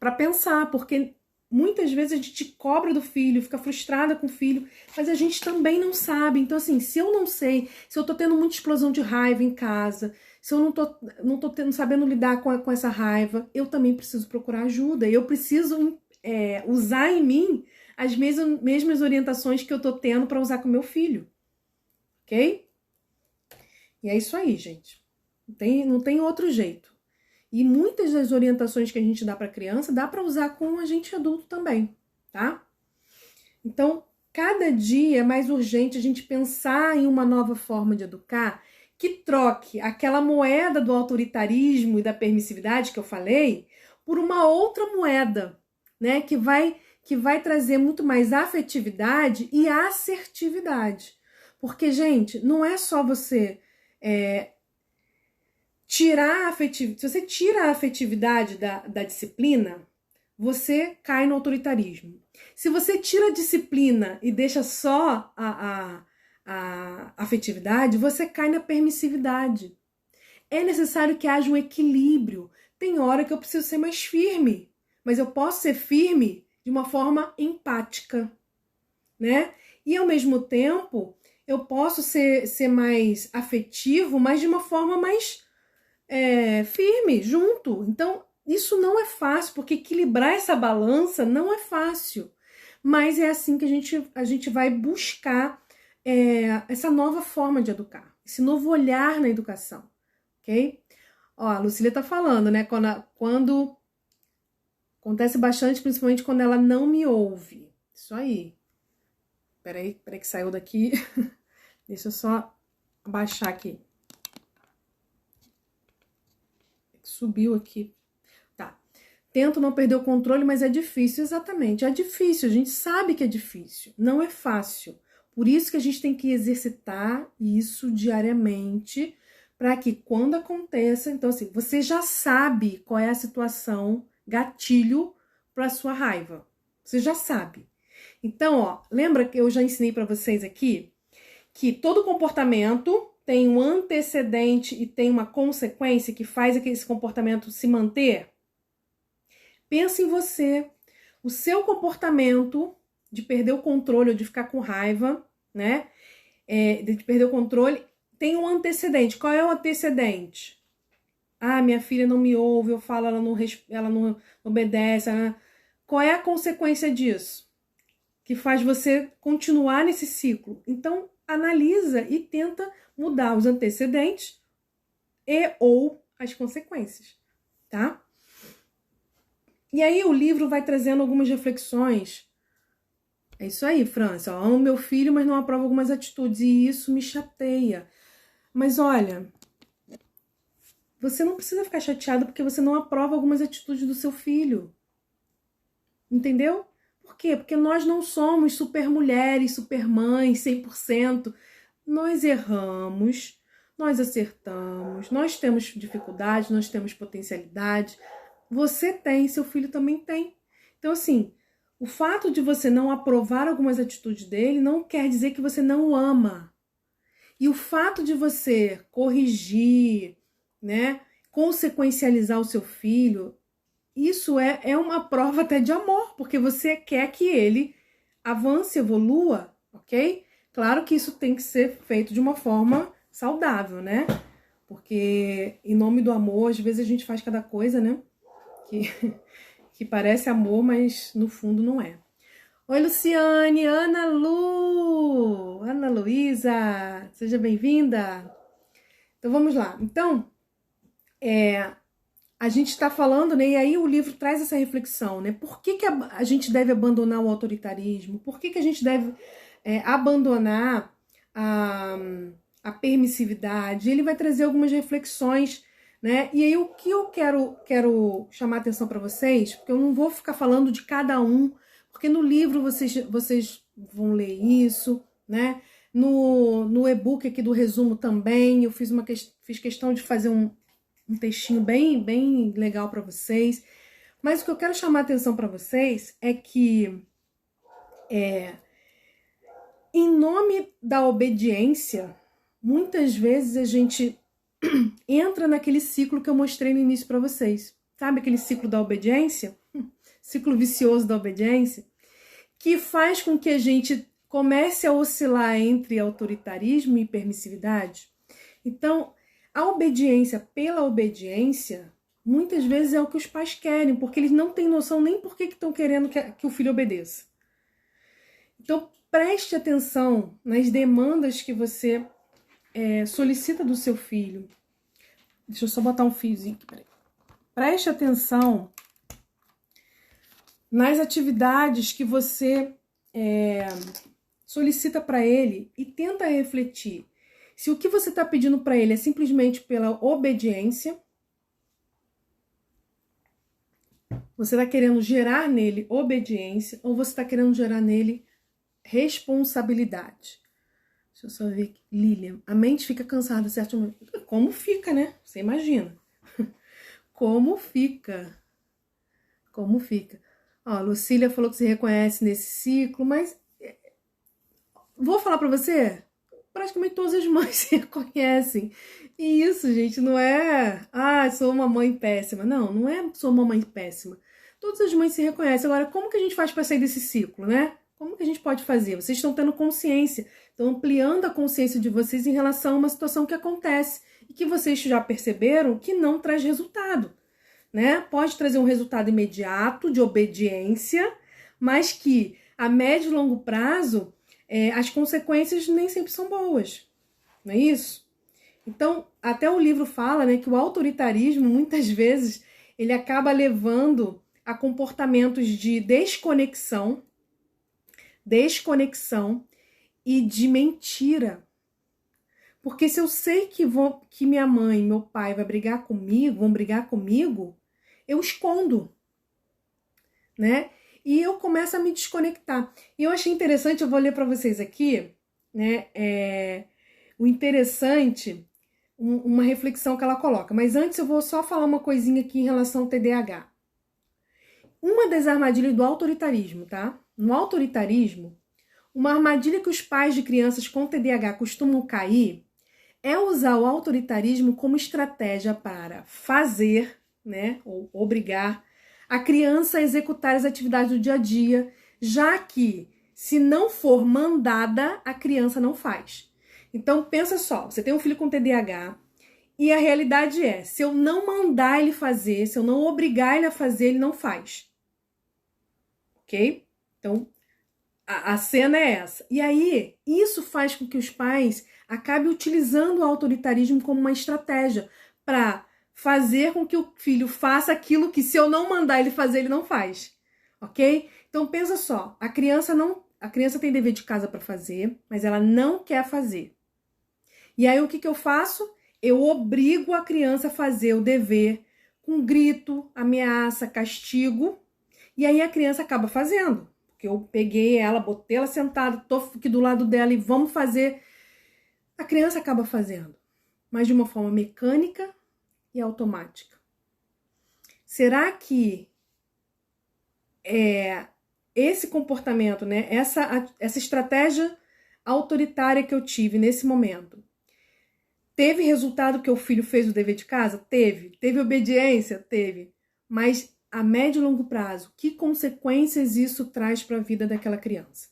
para pensar, porque muitas vezes a gente cobra do filho, fica frustrada com o filho, mas a gente também não sabe. Então, assim, se eu não sei, se eu tô tendo muita explosão de raiva em casa, se eu não tô sabendo lidar com essa raiva, eu também preciso procurar ajuda. Eu preciso usar em mim as mesmas orientações que eu tô tendo para usar com meu filho. Ok? E é isso aí, gente. Não tem outro jeito. E muitas das orientações que a gente dá para criança, dá para usar com a gente adulto também, tá? Então, cada dia é mais urgente a gente pensar em uma nova forma de educar que troque aquela moeda do autoritarismo e da permissividade que eu falei por uma outra moeda, né? Que vai trazer muito mais afetividade e assertividade. Porque, gente, não é só você tirar a afetividade. Se você tira a afetividade da disciplina, você cai no autoritarismo. Se você tira a disciplina e deixa só a afetividade, você cai na permissividade. É necessário que haja um equilíbrio. Tem hora que eu preciso ser mais firme, mas eu posso ser firme de uma forma empática, né? E ao mesmo tempo, eu posso ser mais afetivo, mas de uma forma mais firme, junto. Então, isso não é fácil, porque equilibrar essa balança não é fácil. Mas é assim que a gente vai buscar essa nova forma de educar, esse novo olhar na educação, ok? Ó, a Lucília tá falando, né? Quando acontece bastante, principalmente quando ela não me ouve. Isso aí. Peraí que saiu daqui. Deixa eu só abaixar aqui. Subiu aqui. Tá. Tento não perder o controle, mas é difícil. Exatamente. É difícil. A gente sabe que é difícil. Não é fácil. Por isso que a gente tem que exercitar isso diariamente, para que quando aconteça, então assim, você já sabe qual é a situação gatilho para sua raiva. Você já sabe. Então, ó, lembra que eu já ensinei para vocês aqui que todo comportamento tem um antecedente e tem uma consequência que faz esse comportamento se manter? Pensa em você. O seu comportamento de perder o controle ou de ficar com raiva, né? De perder o controle, tem um antecedente. Qual é o antecedente? Ah, minha filha não me ouve, eu falo, ela não obedece. Qual é a consequência disso? Que faz você continuar nesse ciclo. Então, analisa e tenta mudar os antecedentes ou as consequências, tá? E aí o livro vai trazendo algumas reflexões. É isso aí, França. Eu amo meu filho, mas não aprovo algumas atitudes. E isso me chateia. Mas olha, você não precisa ficar chateado porque você não aprova algumas atitudes do seu filho. Entendeu? Por quê? Porque nós não somos super mulheres, super mães, 100%. Nós erramos, nós acertamos, nós temos dificuldades, nós temos potencialidade. Você tem, seu filho também tem. Então, assim, o fato de você não aprovar algumas atitudes dele não quer dizer que você não o ama. E o fato de você corrigir, né, consequencializar o seu filho, isso é uma prova até de amor, porque você quer que ele avance, evolua, ok? Claro que isso tem que ser feito de uma forma saudável, né? Porque em nome do amor, às vezes a gente faz cada coisa, né? Que parece amor, mas no fundo não é. Oi, Luciane, Ana Luísa, seja bem-vinda. Então, vamos lá. Então, a gente está falando, né? E aí o livro traz essa reflexão, né? Por que a gente deve abandonar o autoritarismo? Por que a gente deve abandonar a permissividade, ele vai trazer algumas reflexões, né? E aí o que eu quero chamar a atenção para vocês, porque eu não vou ficar falando de cada um, porque no livro vocês vão ler isso, né? No e-book aqui do resumo também, eu fiz questão de fazer um textinho bem legal para vocês. Mas o que eu quero chamar a atenção para vocês é que em nome da obediência, muitas vezes a gente entra naquele ciclo que eu mostrei no início para vocês. Sabe aquele ciclo da obediência? Ciclo vicioso da obediência, que faz com que a gente comece a oscilar entre autoritarismo e permissividade. Então, a obediência pela obediência, muitas vezes é o que os pais querem, porque eles não têm noção nem por que estão querendo que o filho obedeça. Então, preste atenção nas demandas que você solicita do seu filho. Deixa eu só botar um fiozinho aqui, peraí. Preste atenção nas atividades que você solicita para ele e tenta refletir se o que você está pedindo para ele é simplesmente pela obediência, você está querendo gerar nele obediência ou você está querendo gerar nele responsabilidade. Deixa eu só ver aqui. Lilian, a mente fica cansada, certo? Como fica, né? Você imagina. Como fica? Como fica? Ó, a Lucília falou que se reconhece nesse ciclo, mas vou falar pra você, praticamente todas as mães se reconhecem. E isso, gente, não é, sou uma mãe péssima. Não, não é sou uma mãe péssima. Todas as mães se reconhecem. Agora, como que a gente faz para sair desse ciclo, né? Como que a gente pode fazer? Vocês estão tendo consciência, estão ampliando a consciência de vocês em relação a uma situação que acontece e que vocês já perceberam que não traz resultado, né? Pode trazer um resultado imediato de obediência, mas que a médio e longo prazo as consequências nem sempre são boas, não é isso? Então, até o livro fala, né, que o autoritarismo, muitas vezes, ele acaba levando a comportamentos de desconexão e de mentira. Porque se eu sei que minha mãe e meu pai vão brigar comigo, eu escondo, né? E eu começo a me desconectar. E eu achei interessante, eu vou ler para vocês aqui, né? O interessante, uma reflexão que ela coloca. Mas antes eu vou só falar uma coisinha aqui em relação ao TDAH. Uma das armadilhas do autoritarismo, tá? No autoritarismo, uma armadilha que os pais de crianças com TDAH costumam cair é usar o autoritarismo como estratégia para fazer, né, ou obrigar a criança a executar as atividades do dia a dia, já que, se não for mandada, a criança não faz. Então, pensa só, você tem um filho com TDAH e a realidade é, se eu não mandar ele fazer, se eu não obrigar ele a fazer, ele não faz. Ok? Então, a cena é essa. E aí, isso faz com que os pais acabem utilizando o autoritarismo como uma estratégia para fazer com que o filho faça aquilo que, se eu não mandar ele fazer, ele não faz. Ok? Então, pensa só. A criança tem dever de casa para fazer, mas ela não quer fazer. E aí, o que eu faço? Eu obrigo a criança a fazer o dever com grito, ameaça, castigo. E aí, a criança acaba fazendo. Porque eu peguei ela, botei ela sentada, tô aqui do lado dela e vamos fazer. A criança acaba fazendo, mas de uma forma mecânica e automática. Será que esse comportamento, né, essa estratégia autoritária que eu tive nesse momento, teve resultado que o filho fez o dever de casa? Teve. Teve obediência? Teve. Mas a médio e longo prazo, que consequências isso traz para a vida daquela criança?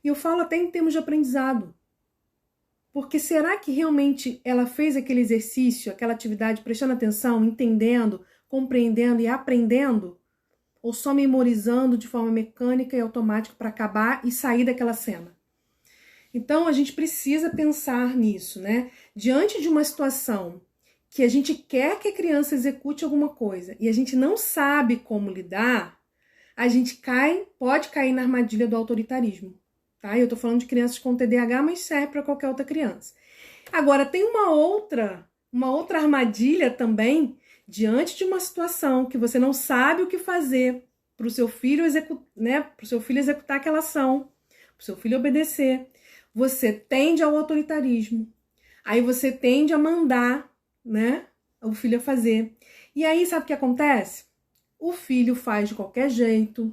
E eu falo até em termos de aprendizado. Porque será que realmente ela fez aquele exercício, aquela atividade, prestando atenção, entendendo, compreendendo e aprendendo? Ou só memorizando de forma mecânica e automática para acabar e sair daquela cena? Então, a gente precisa pensar nisso, né? Diante de uma situação que a gente quer que a criança execute alguma coisa e a gente não sabe como lidar, a gente pode cair na armadilha do autoritarismo. Tá? Eu tô falando de crianças com TDAH, mas serve para qualquer outra criança. Agora, tem uma outra armadilha também, diante de uma situação que você não sabe o que fazer para o seu filho executar aquela ação, para o seu filho obedecer. Você tende ao autoritarismo. Aí você tende a mandar, né, o filho a fazer. E aí, sabe o que acontece? O filho faz de qualquer jeito.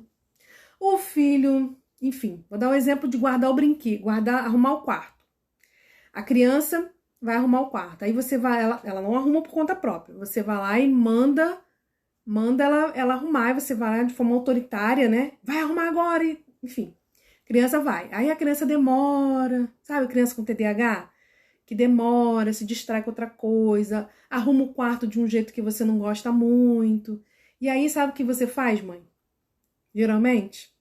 O filho, enfim, vou dar um exemplo de guardar o brinquedo, arrumar o quarto. A criança vai arrumar o quarto. Aí você vai, ela não arruma por conta própria. Você vai lá e manda ela arrumar, e você vai lá de forma autoritária, né? Vai arrumar agora, enfim. A criança vai. Aí a criança demora, sabe? A criança com TDAH, que demora, se distrai com outra coisa, arruma o quarto de um jeito que você não gosta muito. E aí, sabe o que você faz, mãe? Geralmente,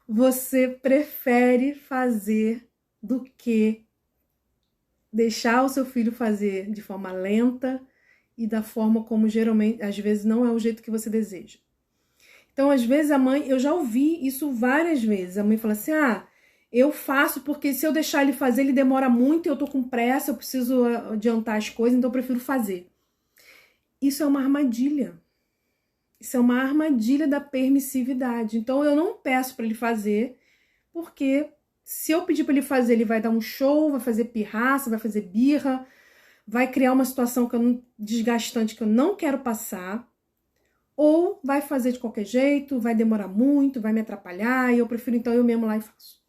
você prefere fazer do que deixar o seu filho fazer de forma lenta e da forma como geralmente, às vezes, não é o jeito que você deseja. Então, às vezes, a mãe, eu já ouvi isso várias vezes. A mãe fala assim, eu faço porque se eu deixar ele fazer, ele demora muito, eu tô com pressa, eu preciso adiantar as coisas, então eu prefiro fazer. Isso é uma armadilha. Isso é uma armadilha da permissividade. Então, eu não peço para ele fazer, porque se eu pedir para ele fazer, ele vai dar um show, vai fazer pirraça, vai fazer birra, vai criar uma situação desgastante que eu não quero passar, ou vai fazer de qualquer jeito, vai demorar muito, vai me atrapalhar, e eu prefiro então eu mesmo lá e faço.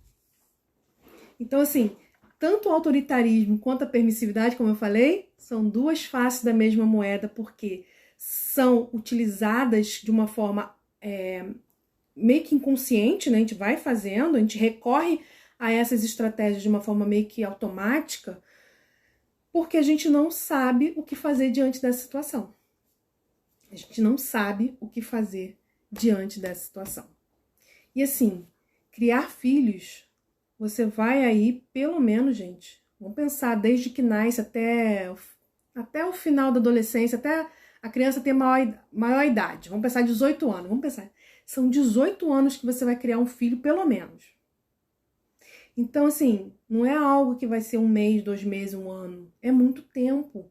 Então, assim, tanto o autoritarismo quanto a permissividade, como eu falei, são duas faces da mesma moeda, porque são utilizadas de uma forma meio que inconsciente, né? A gente vai fazendo, a gente recorre a essas estratégias de uma forma meio que automática, porque a gente não sabe o que fazer diante dessa situação. A gente não sabe o que fazer diante dessa situação. E assim, criar filhos, você vai aí, pelo menos, gente, vamos pensar, desde que nasce até o final da adolescência, até a criança ter maior idade. Vamos pensar 18 anos, vamos pensar. São 18 anos que você vai criar um filho, pelo menos. Então, assim, não é algo que vai ser 1 mês, 2 meses, 1 ano. É muito tempo.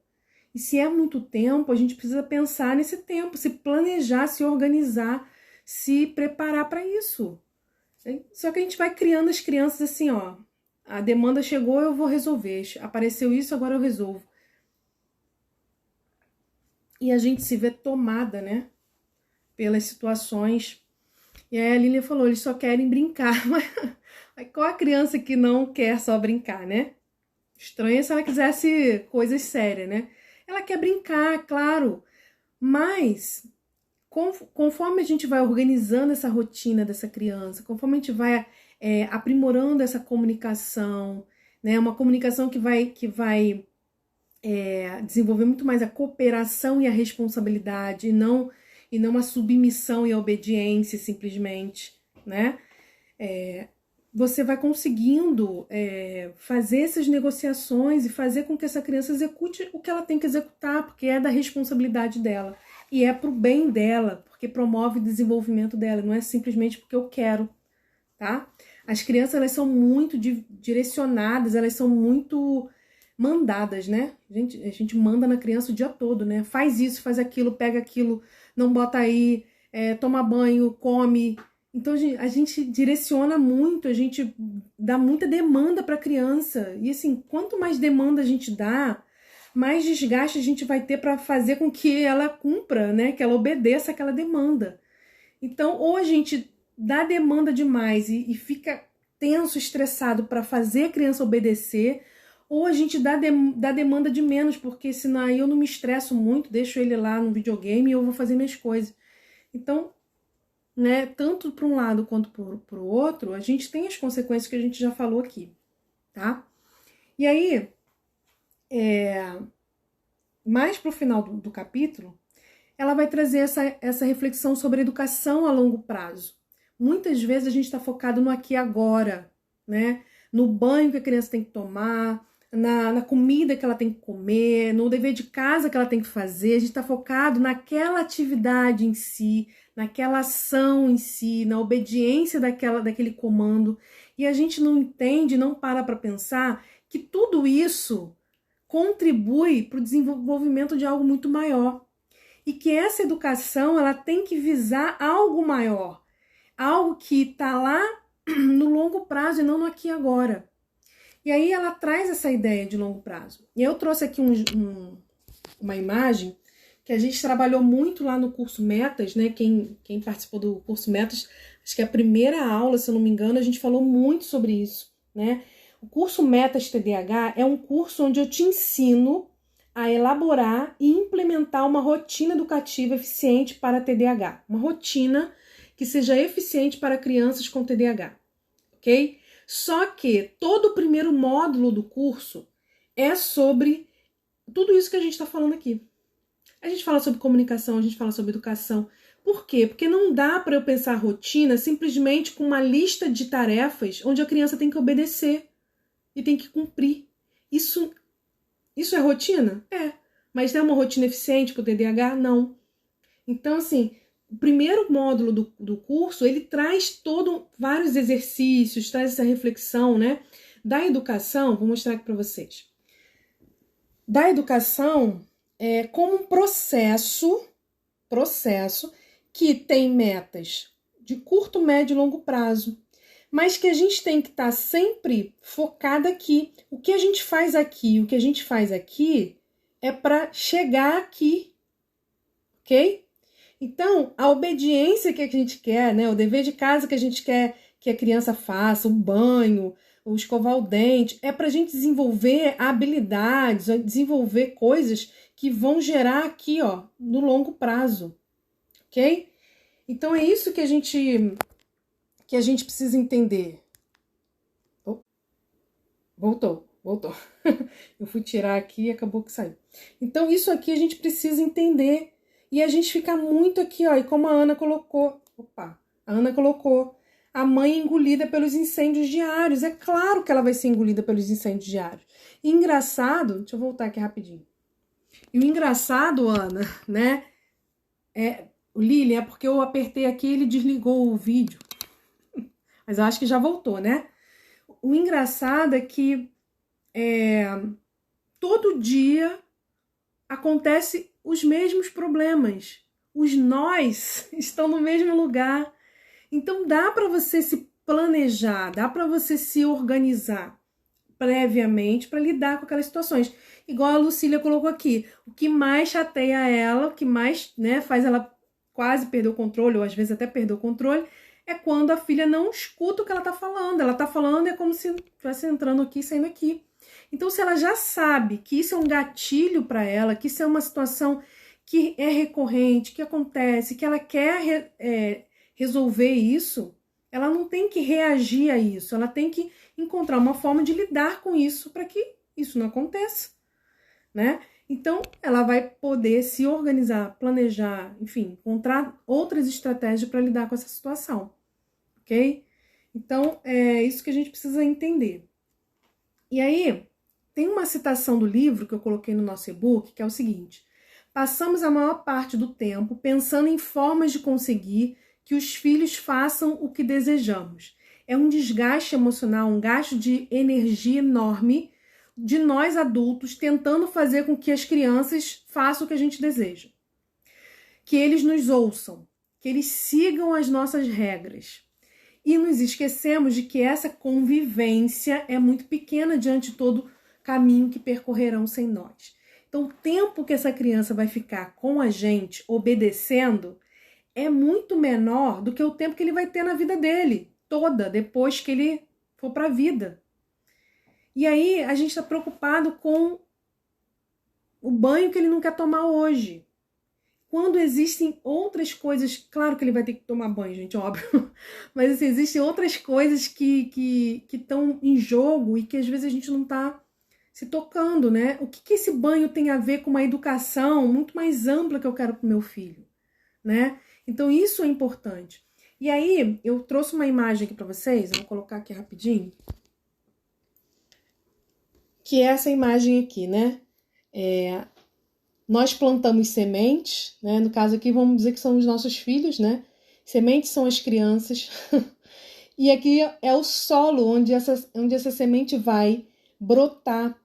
E se é muito tempo, a gente precisa pensar nesse tempo, se planejar, se organizar, se preparar para isso. Só que a gente vai criando as crianças assim, ó. A demanda chegou, eu vou resolver. Apareceu isso, agora eu resolvo. E a gente se vê tomada, né? Pelas situações. E aí a Lilian falou, eles só querem brincar. Mas qual a criança que não quer só brincar, né? Estranho se ela quisesse coisas sérias, né? Ela quer brincar, claro. Mas conforme a gente vai organizando essa rotina dessa criança, conforme a gente vai aprimorando essa comunicação, né? Uma comunicação que vai desenvolver muito mais a cooperação e a responsabilidade, e não a submissão e a obediência simplesmente, né? Você vai conseguindo fazer essas negociações e fazer com que essa criança execute o que ela tem que executar, porque é da responsabilidade dela. E é pro bem dela, porque promove o desenvolvimento dela, não é simplesmente porque eu quero, tá? As crianças, elas são muito direcionadas, elas são muito mandadas, né? A gente manda na criança o dia todo, né? Faz isso, faz aquilo, pega aquilo, não bota aí, toma banho, come. Então a gente direciona muito, a gente dá muita demanda para a criança. E assim, quanto mais demanda a gente dá, mais desgaste a gente vai ter para fazer com que ela cumpra, né? Que ela obedeça aquela demanda. Então, ou a gente dá demanda demais e fica tenso, estressado para fazer a criança obedecer, ou a gente dá demanda de menos, porque senão aí eu não me estresso muito, deixo ele lá no videogame e eu vou fazer minhas coisas. Então, né, tanto para um lado quanto para o outro, a gente tem as consequências que a gente já falou aqui, tá? E aí, mais para o final do capítulo, ela vai trazer essa reflexão sobre a educação a longo prazo. Muitas vezes a gente está focado no aqui e agora, né? No banho que a criança tem que tomar, na comida que ela tem que comer, no dever de casa que ela tem que fazer. A gente está focado naquela atividade em si, naquela ação em si, na obediência daquele comando. E a gente não entende, não para pensar que tudo isso contribui para o desenvolvimento de algo muito maior. E que essa educação ela tem que visar algo maior, algo que está lá no longo prazo e não no aqui e agora. E aí ela traz essa ideia de longo prazo. E eu trouxe aqui uma imagem que a gente trabalhou muito lá no curso Metas, né? Quem participou do curso Metas, acho que a primeira aula, se eu não me engano, a gente falou muito sobre isso, né? O curso Metas TDAH é um curso onde eu te ensino a elaborar e implementar uma rotina educativa eficiente para TDAH. Uma rotina que seja eficiente para crianças com TDAH, ok? Só que todo o primeiro módulo do curso é sobre tudo isso que a gente está falando aqui. A gente fala sobre comunicação, a gente fala sobre educação. Por quê? Porque não dá para eu pensar a rotina simplesmente com uma lista de tarefas onde a criança tem que obedecer e tem que cumprir. Isso é rotina? É. Mas é uma rotina eficiente para o TDAH? Não. Então, assim, o primeiro módulo do curso, ele traz vários exercícios, traz essa reflexão, né? Da educação, vou mostrar aqui para vocês. Da educação como um processo que tem metas de curto, médio e longo prazo, mas que a gente tem que estar sempre focada aqui. O que a gente faz aqui é para chegar aqui, ok? Então, a obediência que a gente quer, né, o dever de casa que a gente quer que a criança faça, o banho, o escovar o dente, é para a gente desenvolver habilidades, desenvolver coisas que vão gerar aqui, ó, no longo prazo, ok? Então, é isso que a gente precisa entender. Oh, voltou. Eu fui tirar aqui e acabou que saiu. Então, isso aqui a gente precisa entender. E a gente fica muito aqui, ó, e como a Ana colocou, a mãe engolida pelos incêndios diários. É claro que ela vai ser engolida pelos incêndios diários. E engraçado, deixa eu voltar aqui rapidinho. E o engraçado, Ana, né, o Lili, é porque eu apertei aqui e ele desligou o vídeo. Mas eu acho que já voltou, né? O engraçado é que todo dia acontece os mesmos problemas. Os nós estão no mesmo lugar. Então dá para você se planejar, dá para você se organizar previamente para lidar com aquelas situações. Igual a Lucília colocou aqui, o que mais chateia ela, o que mais, né, faz ela quase perder o controle, ou às vezes até perder o controle, é quando a filha não escuta o que ela tá falando. Ela tá falando, é como se estivesse entrando aqui e saindo aqui. Então, se ela já sabe que isso é um gatilho para ela, que isso é uma situação que é recorrente, que acontece, que ela quer resolver isso, ela não tem que reagir a isso, ela tem que encontrar uma forma de lidar com isso para que isso não aconteça, né? Então, ela vai poder se organizar, planejar, enfim, encontrar outras estratégias para lidar com essa situação, ok? Então, é isso que a gente precisa entender. E aí, tem uma citação do livro que eu coloquei no nosso e-book, que é o seguinte: passamos a maior parte do tempo pensando em formas de conseguir que os filhos façam o que desejamos. É um desgaste emocional, um gasto de energia enorme de nós adultos tentando fazer com que as crianças façam o que a gente deseja. Que eles nos ouçam, que eles sigam as nossas regras. E nos esquecemos de que essa convivência é muito pequena diante de todo caminho que percorrerão sem nós. Então, o tempo que essa criança vai ficar com a gente, obedecendo, é muito menor do que o tempo que ele vai ter na vida dele, toda, depois que ele for para a vida. E aí, a gente está preocupado com o banho que ele não quer tomar hoje. Quando existem outras coisas, claro que ele vai ter que tomar banho, gente, óbvio, mas assim, existem outras coisas que estão em jogo e que às vezes a gente não está se tocando, né? O que esse banho tem a ver com uma educação muito mais ampla que eu quero para o meu filho, né? Então isso é importante. E aí eu trouxe uma imagem aqui para vocês, eu vou colocar aqui rapidinho, que é essa imagem aqui, né? Nós plantamos sementes, né? No caso aqui vamos dizer que são os nossos filhos, né? Sementes são as crianças. E aqui é o solo onde essa semente vai brotar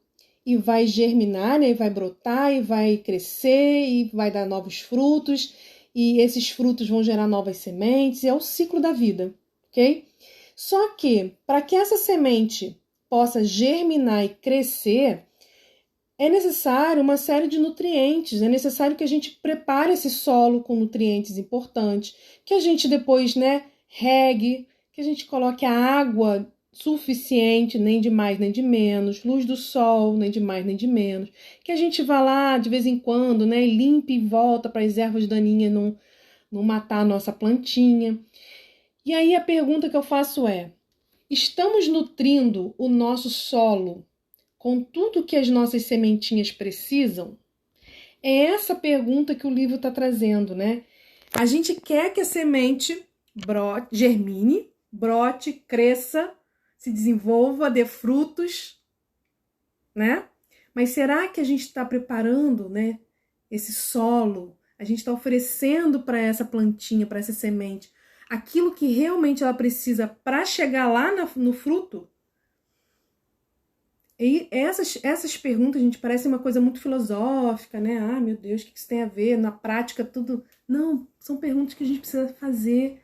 e vai germinar, né? E vai brotar e vai crescer e vai dar novos frutos e esses frutos vão gerar novas sementes, é o ciclo da vida, ok? Só que para que essa semente possa germinar e crescer, é necessário uma série de nutrientes, é necessário que a gente prepare esse solo com nutrientes importantes, que a gente depois, né, regue, que a gente coloque a água suficiente, nem de mais nem de menos, luz do sol, nem de mais nem de menos, que a gente vá lá de vez em quando, né, e limpe e volta para as ervas daninhas não matar a nossa plantinha. E aí a pergunta que eu faço é: estamos nutrindo o nosso solo com tudo que as nossas sementinhas precisam? É essa pergunta que o livro está trazendo, né? A gente quer que a semente brote, germine, brote, cresça, se desenvolva, dê frutos, né? Mas será que a gente está preparando, né, esse solo? A gente está oferecendo para essa plantinha, para essa semente, aquilo que realmente ela precisa para chegar lá no fruto? E essas perguntas, gente, parecem uma coisa muito filosófica, né? Ah, meu Deus, o que isso tem a ver? Na prática, tudo... Não, são perguntas que a gente precisa fazer.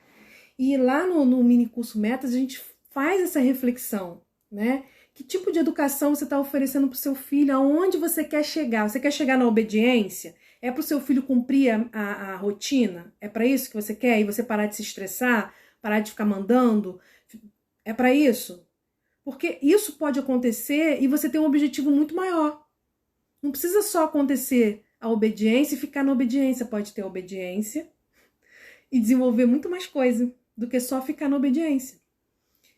E lá no mini curso Metas, a gente faz essa reflexão, né? Que tipo de educação você está oferecendo para o seu filho? Aonde você quer chegar? Você quer chegar na obediência? É para o seu filho cumprir a rotina? É para isso que você quer? E você parar de se estressar? Parar de ficar mandando? É para isso? Porque isso pode acontecer e você tem um objetivo muito maior. Não precisa só acontecer a obediência e ficar na obediência. Pode ter a obediência e desenvolver muito mais coisa do que só ficar na obediência.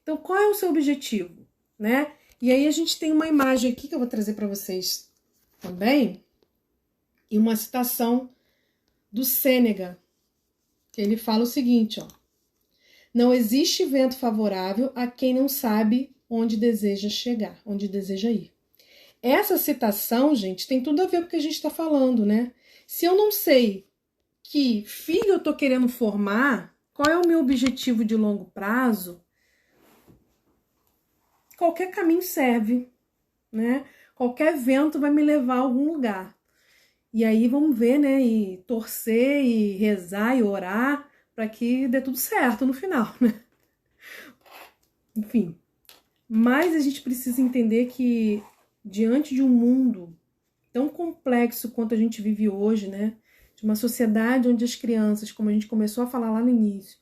Então, qual é o seu objetivo, né? E aí a gente tem uma imagem aqui que eu vou trazer para vocês também, e uma citação do Sêneca, que ele fala o seguinte, ó: não existe vento favorável a quem não sabe onde deseja chegar, onde deseja ir. Essa citação, gente, tem tudo a ver com o que a gente está falando, né? Se eu não sei que filho eu tô querendo formar, qual é o meu objetivo de longo prazo, qualquer caminho serve, né? Qualquer vento vai me levar a algum lugar. E aí vamos ver, né? E torcer, e rezar, e orar, para que dê tudo certo no final, né? Enfim. Mas a gente precisa entender que diante de um mundo tão complexo quanto a gente vive hoje, né? De uma sociedade onde as crianças, como a gente começou a falar lá no início,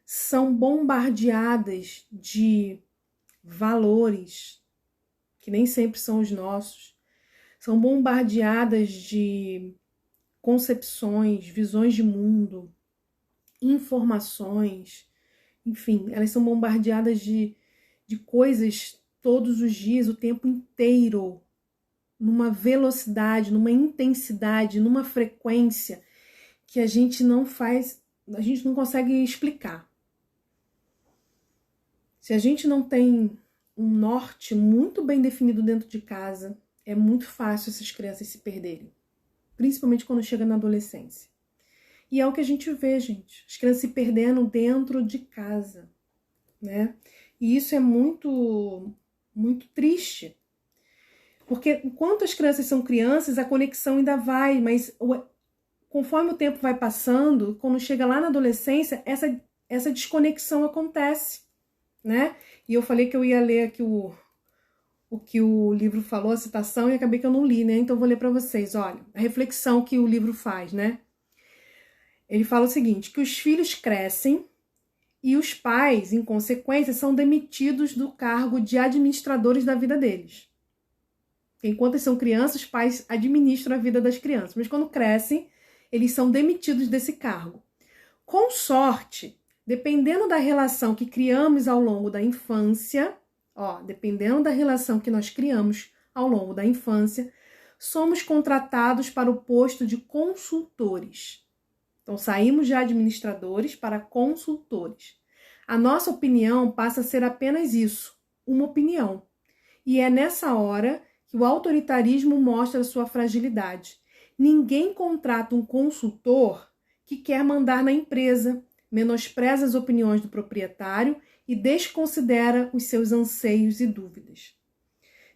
são bombardeadas de valores que nem sempre são os nossos, são bombardeadas de concepções, visões de mundo, informações, enfim, elas são bombardeadas de coisas todos os dias, o tempo inteiro, numa velocidade, numa intensidade, numa frequência que a gente não consegue explicar. Se a gente não tem um norte muito bem definido dentro de casa, é muito fácil essas crianças se perderem, principalmente quando chega na adolescência. E é o que a gente vê, gente, as crianças se perdendo dentro de casa, né? E isso é muito, muito triste. Porque enquanto as crianças são crianças, a conexão ainda vai, mas conforme o tempo vai passando, quando chega lá na adolescência, essa desconexão acontece, né? E eu falei que eu ia ler aqui o que o livro falou, a citação, e acabei que eu não li, né? Então eu vou ler para vocês, olha, a reflexão que o livro faz, né? Ele fala o seguinte, que os filhos crescem e os pais, em consequência, são demitidos do cargo de administradores da vida deles. Enquanto eles são crianças, os pais administram a vida das crianças. Mas quando crescem, eles são demitidos desse cargo. Com sorte, dependendo da relação que criamos ao longo da infância, dependendo da relação que nós criamos ao longo da infância, somos contratados para o posto de consultores. Então, saímos de administradores para consultores. A nossa opinião passa a ser apenas isso, uma opinião. E é nessa hora que o autoritarismo mostra sua fragilidade. Ninguém contrata um consultor que quer mandar na empresa, menospreza as opiniões do proprietário e desconsidera os seus anseios e dúvidas.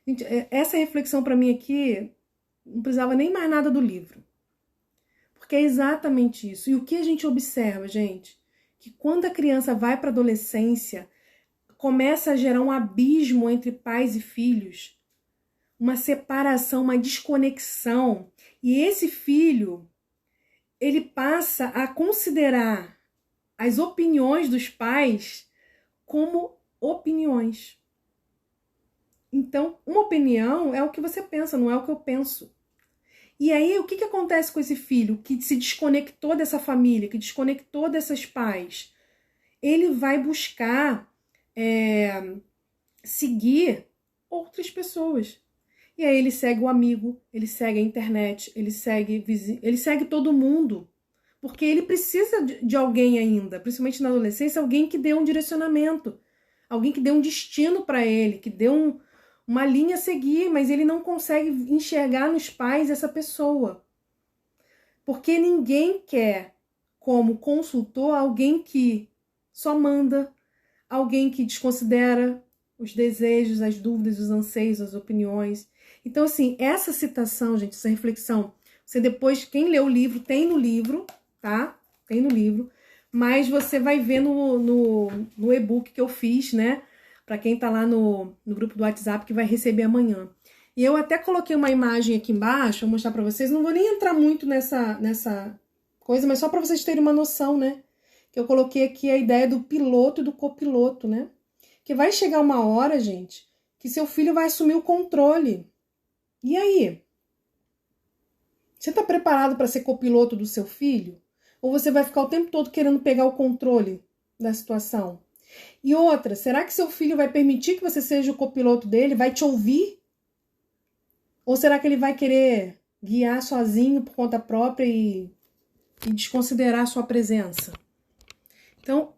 Gente, essa reflexão para mim aqui não precisava nem mais nada do livro. Porque é exatamente isso. E o que a gente observa, gente? Que quando a criança vai para a adolescência, começa a gerar um abismo entre pais e filhos, uma separação, uma desconexão. E esse filho, ele passa a considerar as opiniões dos pais como opiniões. Então, uma opinião é o que você pensa, não é o que eu penso. E aí, o que acontece com esse filho que se desconectou dessa família, que desconectou desses pais? Ele vai buscar seguir outras pessoas. E aí ele segue o amigo, ele segue a internet, ele segue todo mundo. Porque ele precisa de alguém ainda, principalmente na adolescência, alguém que dê um direcionamento, alguém que dê um destino para ele, que dê uma linha a seguir, mas ele não consegue enxergar nos pais essa pessoa. Porque ninguém quer, como consultor, alguém que só manda, alguém que desconsidera os desejos, as dúvidas, os anseios, as opiniões. Então, assim, essa citação, gente, essa reflexão, você depois, quem lê o livro, tem no livro, tá? Tem no livro, mas você vai ver no e-book que eu fiz, né? Para quem tá lá no grupo do WhatsApp que vai receber amanhã. E eu até coloquei uma imagem aqui embaixo, vou mostrar para vocês. Não vou nem entrar muito nessa coisa, mas só para vocês terem uma noção, né? Que eu coloquei aqui a ideia do piloto e do copiloto, né? Que vai chegar uma hora, gente, que seu filho vai assumir o controle. E aí? Você tá preparado para ser copiloto do seu filho? Ou você vai ficar o tempo todo querendo pegar o controle da situação? E outra, será que seu filho vai permitir que você seja o copiloto dele? Vai te ouvir? Ou será que ele vai querer guiar sozinho por conta própria e desconsiderar a sua presença? Então,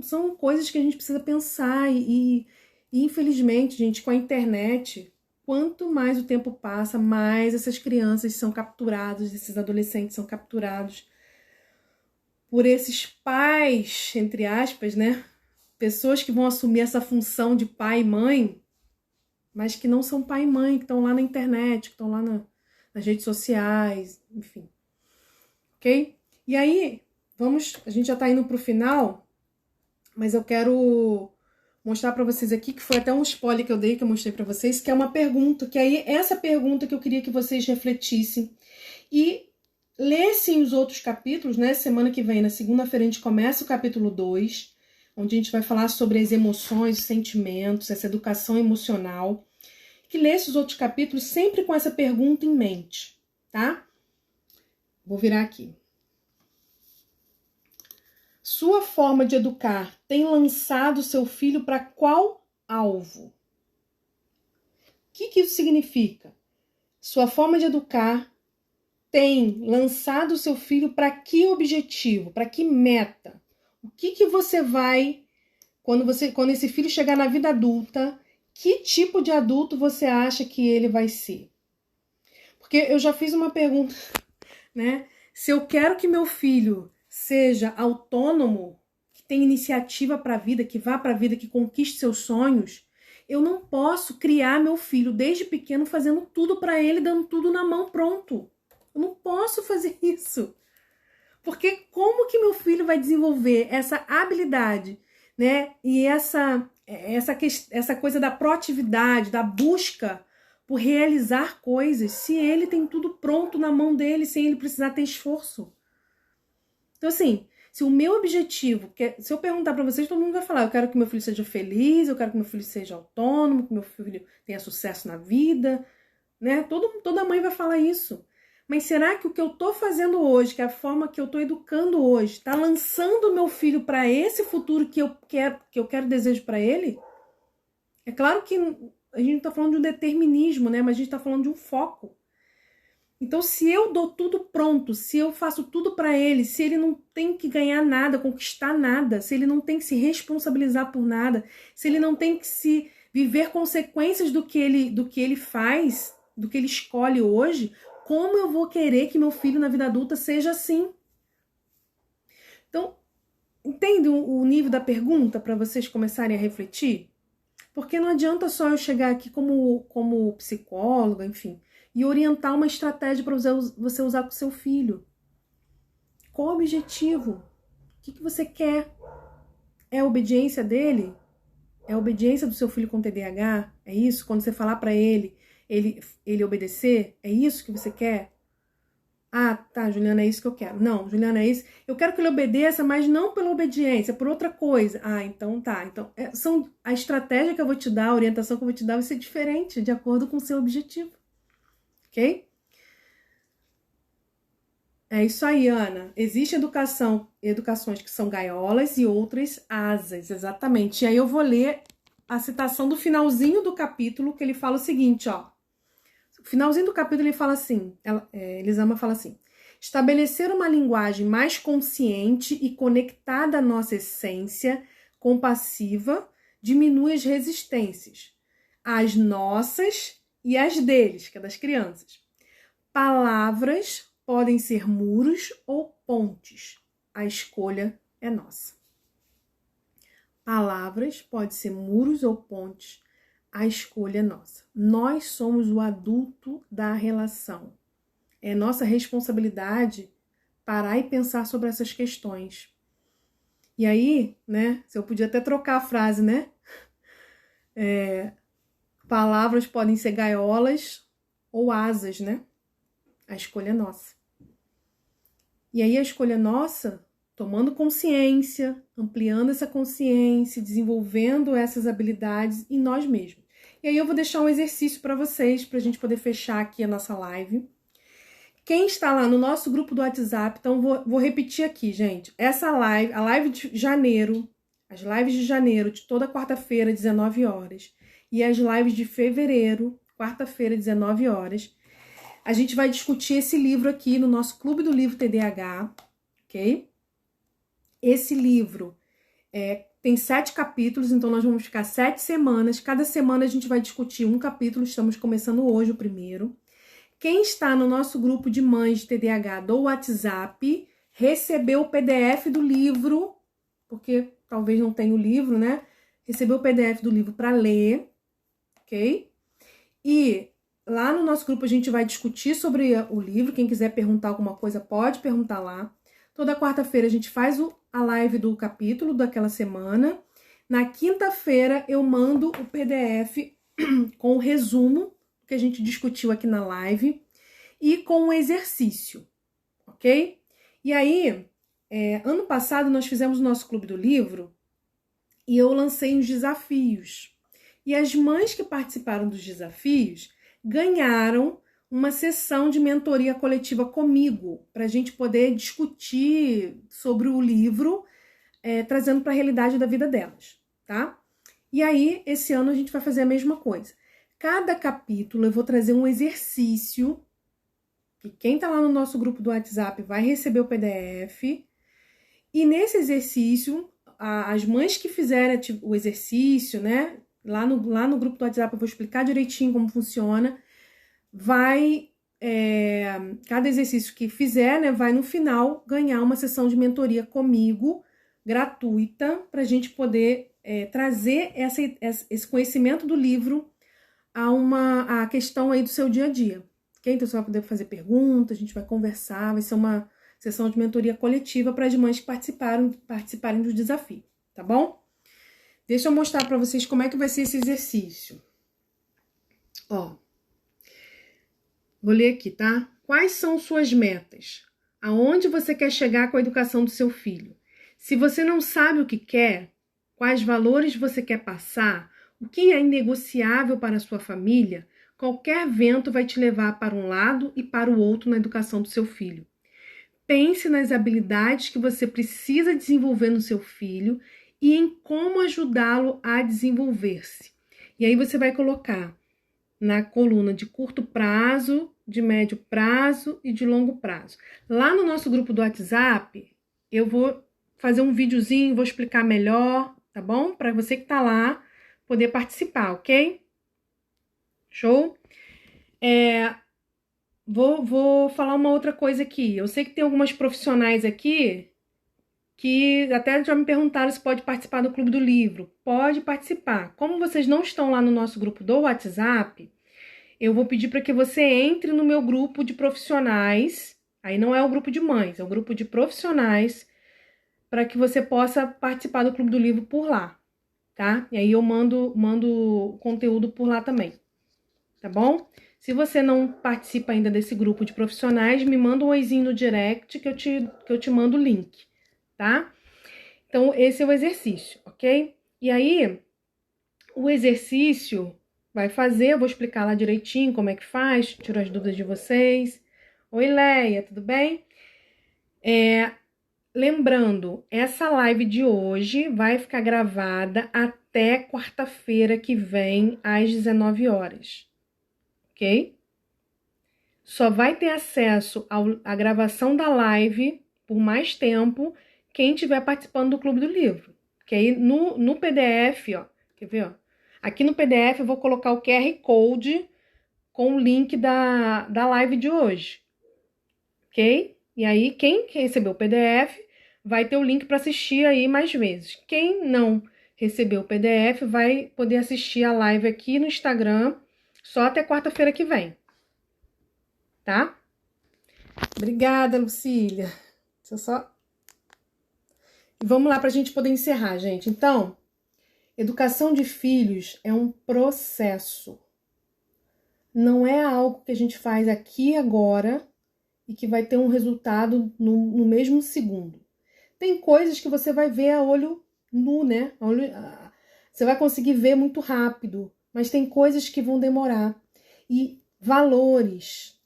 são coisas que a gente precisa pensar e infelizmente, gente, com a internet, quanto mais o tempo passa, mais essas crianças são capturadas, esses adolescentes são capturados por esses pais, entre aspas, né? Pessoas que vão assumir essa função de pai e mãe, mas que não são pai e mãe, que estão lá na internet, que estão lá nas redes sociais, enfim. Ok? E aí, a gente já tá indo pro final, mas eu quero mostrar para vocês aqui, que foi até um spoiler que eu dei, que eu mostrei para vocês, que é uma pergunta, que aí essa pergunta que eu queria que vocês refletissem e lessem os outros capítulos, né? Semana que vem, na segunda-feira, a gente começa o capítulo 2, onde a gente vai falar sobre as emoções, os sentimentos, essa educação emocional. Que lesse os outros capítulos sempre com essa pergunta em mente, tá? Vou virar aqui. Sua forma de educar tem lançado seu filho para qual alvo? O que isso significa? Sua forma de educar tem lançado seu filho para que objetivo? Para que meta? O que você vai, quando esse filho chegar na vida adulta, que tipo de adulto você acha que ele vai ser? Porque eu já fiz uma pergunta, né? Se eu quero que meu filho seja autônomo, que tenha iniciativa para a vida, que vá para a vida, que conquiste seus sonhos, eu não posso criar meu filho desde pequeno fazendo tudo para ele, dando tudo na mão pronto. Eu não posso fazer isso. Porque como que meu filho vai desenvolver essa habilidade, né? E essa coisa da proatividade, da busca por realizar coisas, se ele tem tudo pronto na mão dele, sem ele precisar ter esforço? Então, assim, se o meu objetivo, se eu perguntar para vocês, todo mundo vai falar, eu quero que meu filho seja feliz, eu quero que meu filho seja autônomo, que meu filho tenha sucesso na vida, né? Toda mãe vai falar isso. Mas será que o que eu tô fazendo hoje, que é a forma que eu tô educando hoje, tá lançando o meu filho para esse futuro que eu quero desejo para ele? É claro que a gente não tá falando de um determinismo, né? Mas a gente tá falando de um foco. Então, se eu dou tudo pronto, se eu faço tudo para ele, se ele não tem que ganhar nada, conquistar nada, se ele não tem que se responsabilizar por nada, se ele não tem que se viver consequências do que ele faz, do que ele escolhe hoje, como eu vou querer que meu filho na vida adulta seja assim? Então, entende o nível da pergunta para vocês começarem a refletir? Porque não adianta só eu chegar aqui como psicóloga, enfim, e orientar uma estratégia para você usar com seu filho. Qual o objetivo? O que você quer? É a obediência dele? É a obediência do seu filho com TDAH? É isso? Quando você falar para ele obedecer? É isso que você quer? Ah, tá, Juliana, é isso que eu quero. Não, Juliana, é isso. Eu quero que ele obedeça, mas não pela obediência, por outra coisa. Ah, então tá. Então, a estratégia que eu vou te dar, a orientação que eu vou te dar vai ser diferente, de acordo com o seu objetivo. Ok? É isso aí, Ana. Existe educações que são gaiolas e outras asas, exatamente. E aí eu vou ler a citação do finalzinho do capítulo, que ele fala o seguinte, ó. O finalzinho do capítulo ele fala assim, Elisama fala assim: estabelecer uma linguagem mais consciente e conectada à nossa essência compassiva diminui as resistências, as nossas e as deles, que é das crianças. Palavras podem ser muros ou pontes. A escolha é nossa. Palavras podem ser muros ou pontes. A escolha é nossa. Nós somos o adulto da relação. É nossa responsabilidade parar e pensar sobre essas questões. E aí, né, se eu podia até trocar a frase, né? Palavras podem ser gaiolas ou asas, né? A escolha é nossa. E aí a escolha é nossa, tomando consciência, ampliando essa consciência, desenvolvendo essas habilidades em nós mesmos. E aí eu vou deixar um exercício para vocês, para a gente poder fechar aqui a nossa live. Quem está lá no nosso grupo do WhatsApp, então vou repetir aqui, gente. Essa live, a live de janeiro, as lives de janeiro, de toda quarta-feira, 19 horas, e as lives de fevereiro, quarta-feira, 19 horas, a gente vai discutir esse livro aqui no nosso Clube do Livro TDAH, ok? Esse livro tem 7 capítulos, então nós vamos ficar 7 semanas. Cada semana a gente vai discutir um capítulo, estamos começando hoje o primeiro. Quem está no nosso grupo de mães de TDAH do WhatsApp recebeu o PDF do livro, porque talvez não tenha o livro, né? Recebeu o PDF do livro para ler, ok? E lá no nosso grupo a gente vai discutir sobre o livro. Quem quiser perguntar alguma coisa pode perguntar lá. Toda quarta-feira a gente faz a live do capítulo daquela semana. Na quinta-feira eu mando o PDF com o resumo que a gente discutiu aqui na live e com um exercício, ok? E aí, ano passado nós fizemos o nosso Clube do Livro e eu lancei uns desafios. E as mães que participaram dos desafios ganharam uma sessão de mentoria coletiva comigo, para a gente poder discutir sobre o livro, trazendo para a realidade da vida delas, tá? E aí, esse ano a gente vai fazer a mesma coisa. Cada capítulo eu vou trazer um exercício, que quem tá lá no nosso grupo do WhatsApp vai receber o PDF, e nesse exercício, as mães que fizerem o exercício, né, lá no grupo do WhatsApp eu vou explicar direitinho como funciona, cada exercício que fizer, né, vai no final ganhar uma sessão de mentoria comigo, gratuita, para a gente poder trazer esse conhecimento do livro a questão aí do seu dia a dia. Okay? Então você vai poder fazer perguntas, a gente vai conversar, vai ser uma sessão de mentoria coletiva para as mães que participarem do desafio, tá bom? Deixa eu mostrar para vocês como é que vai ser esse exercício. Ó, vou ler aqui, tá? Quais são suas metas? Aonde você quer chegar com a educação do seu filho? Se você não sabe o que quer, quais valores você quer passar, o que é inegociável para a sua família, qualquer vento vai te levar para um lado e para o outro na educação do seu filho. Pense nas habilidades que você precisa desenvolver no seu filho e em como ajudá-lo a desenvolver-se. E aí você vai colocar na coluna de curto prazo, de médio prazo e de longo prazo. Lá no nosso grupo do WhatsApp, eu vou fazer um videozinho, vou explicar melhor, tá bom? Para você que tá lá poder participar, ok? Show? Vou falar uma outra coisa aqui. Eu sei que tem algumas profissionais aqui que até já me perguntaram se pode participar do Clube do Livro. Pode participar. Como vocês não estão lá no nosso grupo do WhatsApp, eu vou pedir para que você entre no meu grupo de profissionais. Aí não é o grupo de mães, é o grupo de profissionais, para que você possa participar do Clube do Livro por lá, tá? E aí eu mando conteúdo por lá também, tá bom? Se você não participa ainda desse grupo de profissionais, me manda um oizinho no direct que eu te mando o link, tá? Então, esse é o exercício, ok? E aí, o exercício vai fazer, eu vou explicar lá direitinho como é que faz, tiro as dúvidas de vocês. Oi, Leia, tudo bem? Lembrando, essa live de hoje vai ficar gravada até quarta-feira que vem, às 19 horas, ok? Só vai ter acesso à gravação da live por mais tempo quem estiver participando do Clube do Livro. Que aí no PDF, ó, quer ver, ó? Aqui no PDF eu vou colocar o QR Code com o link da live de hoje, ok? E aí quem recebeu o PDF vai ter o link para assistir aí mais vezes. Quem não recebeu o PDF vai poder assistir a live aqui no Instagram só até quarta-feira que vem, tá? Obrigada, Lucília. Deixa eu só... E vamos lá para a gente poder encerrar, gente. Então, educação de filhos é um processo. Não é algo que a gente faz aqui e agora e que vai ter um resultado no mesmo segundo. Tem coisas que você vai ver a olho nu, né? Você vai conseguir ver muito rápido, mas tem coisas que vão demorar. E valores,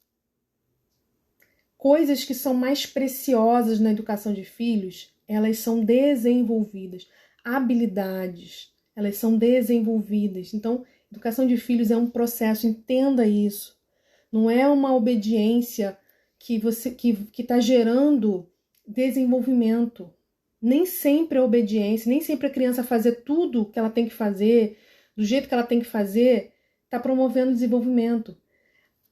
coisas que são mais preciosas na educação de filhos, elas são desenvolvidas. Habilidades, elas são desenvolvidas. Então, educação de filhos é um processo, entenda isso. Não é uma obediência que está gerando desenvolvimento. Nem sempre a obediência, nem sempre a criança fazer tudo que ela tem que fazer, do jeito que ela tem que fazer, está promovendo desenvolvimento.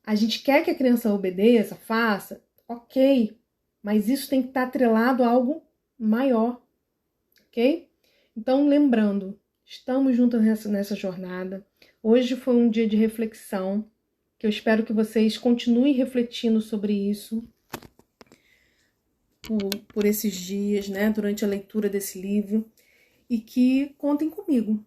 A gente quer que a criança obedeça, faça, ok, mas isso tem que estar atrelado a algo maior, ok? Então, lembrando, estamos juntos nessa jornada. Hoje foi um dia de reflexão, que eu espero que vocês continuem refletindo sobre isso por esses dias, né, durante a leitura desse livro, e que contem comigo.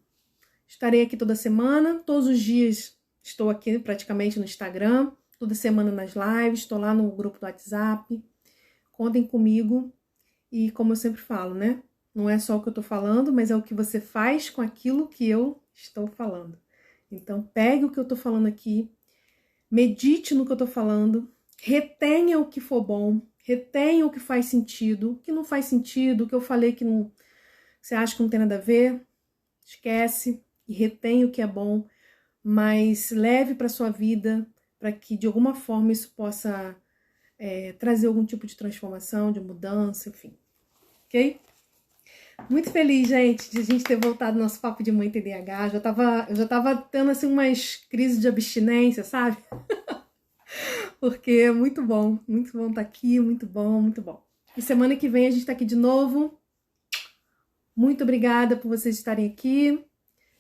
Estarei aqui toda semana, todos os dias estou aqui praticamente no Instagram, toda semana nas lives, estou lá no grupo do WhatsApp. Contem comigo e, como eu sempre falo, né, não é só o que eu estou falando, mas é o que você faz com aquilo que eu estou falando. Então, pegue o que eu estou falando aqui, medite no que eu estou falando, retenha o que for bom, retenha o que faz sentido, o que não faz sentido, o que eu falei que não, você acha que não tem nada a ver, esquece e retenha o que é bom, mas leve para sua vida para que de alguma forma isso possa trazer algum tipo de transformação, de mudança, enfim, ok? Muito feliz, gente, de a gente ter voltado no nosso papo de mãe TDAH. Eu já tava tendo assim umas crises de abstinência, sabe? Porque é muito bom estar aqui, muito bom, muito bom. E semana que vem a gente tá aqui de novo. Muito obrigada por vocês estarem aqui.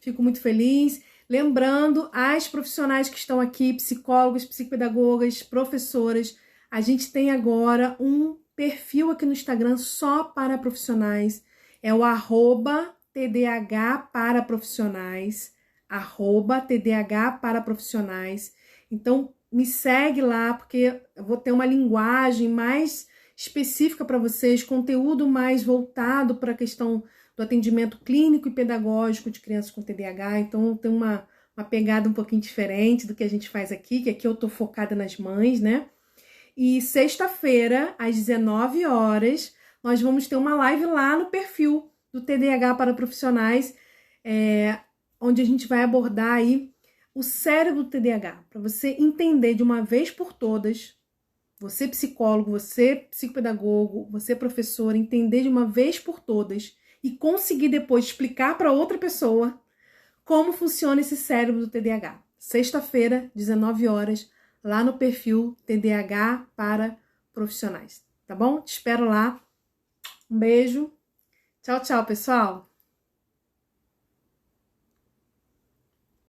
Fico muito feliz. Lembrando, as profissionais que estão aqui, psicólogos, psicopedagogas, professoras, a gente tem agora um perfil aqui no Instagram só para profissionais. É o @TDH para profissionais. @TDH para profissionais. Então, me segue lá, porque eu vou ter uma linguagem mais específica para vocês, conteúdo mais voltado para a questão do atendimento clínico e pedagógico de crianças com TDAH. Então, tem uma pegada um pouquinho diferente do que a gente faz aqui, que aqui eu tô focada nas mães, né? E sexta-feira, às 19 horas, nós vamos ter uma live lá no perfil do TDAH para profissionais, onde a gente vai abordar aí o cérebro do TDAH, para você entender de uma vez por todas, você psicólogo, você psicopedagogo, você professor, entender de uma vez por todas e conseguir depois explicar para outra pessoa como funciona esse cérebro do TDAH. Sexta-feira, 19 horas, lá no perfil TDAH para profissionais, tá bom? Te espero lá. Um beijo Tchau, tchau, pessoal!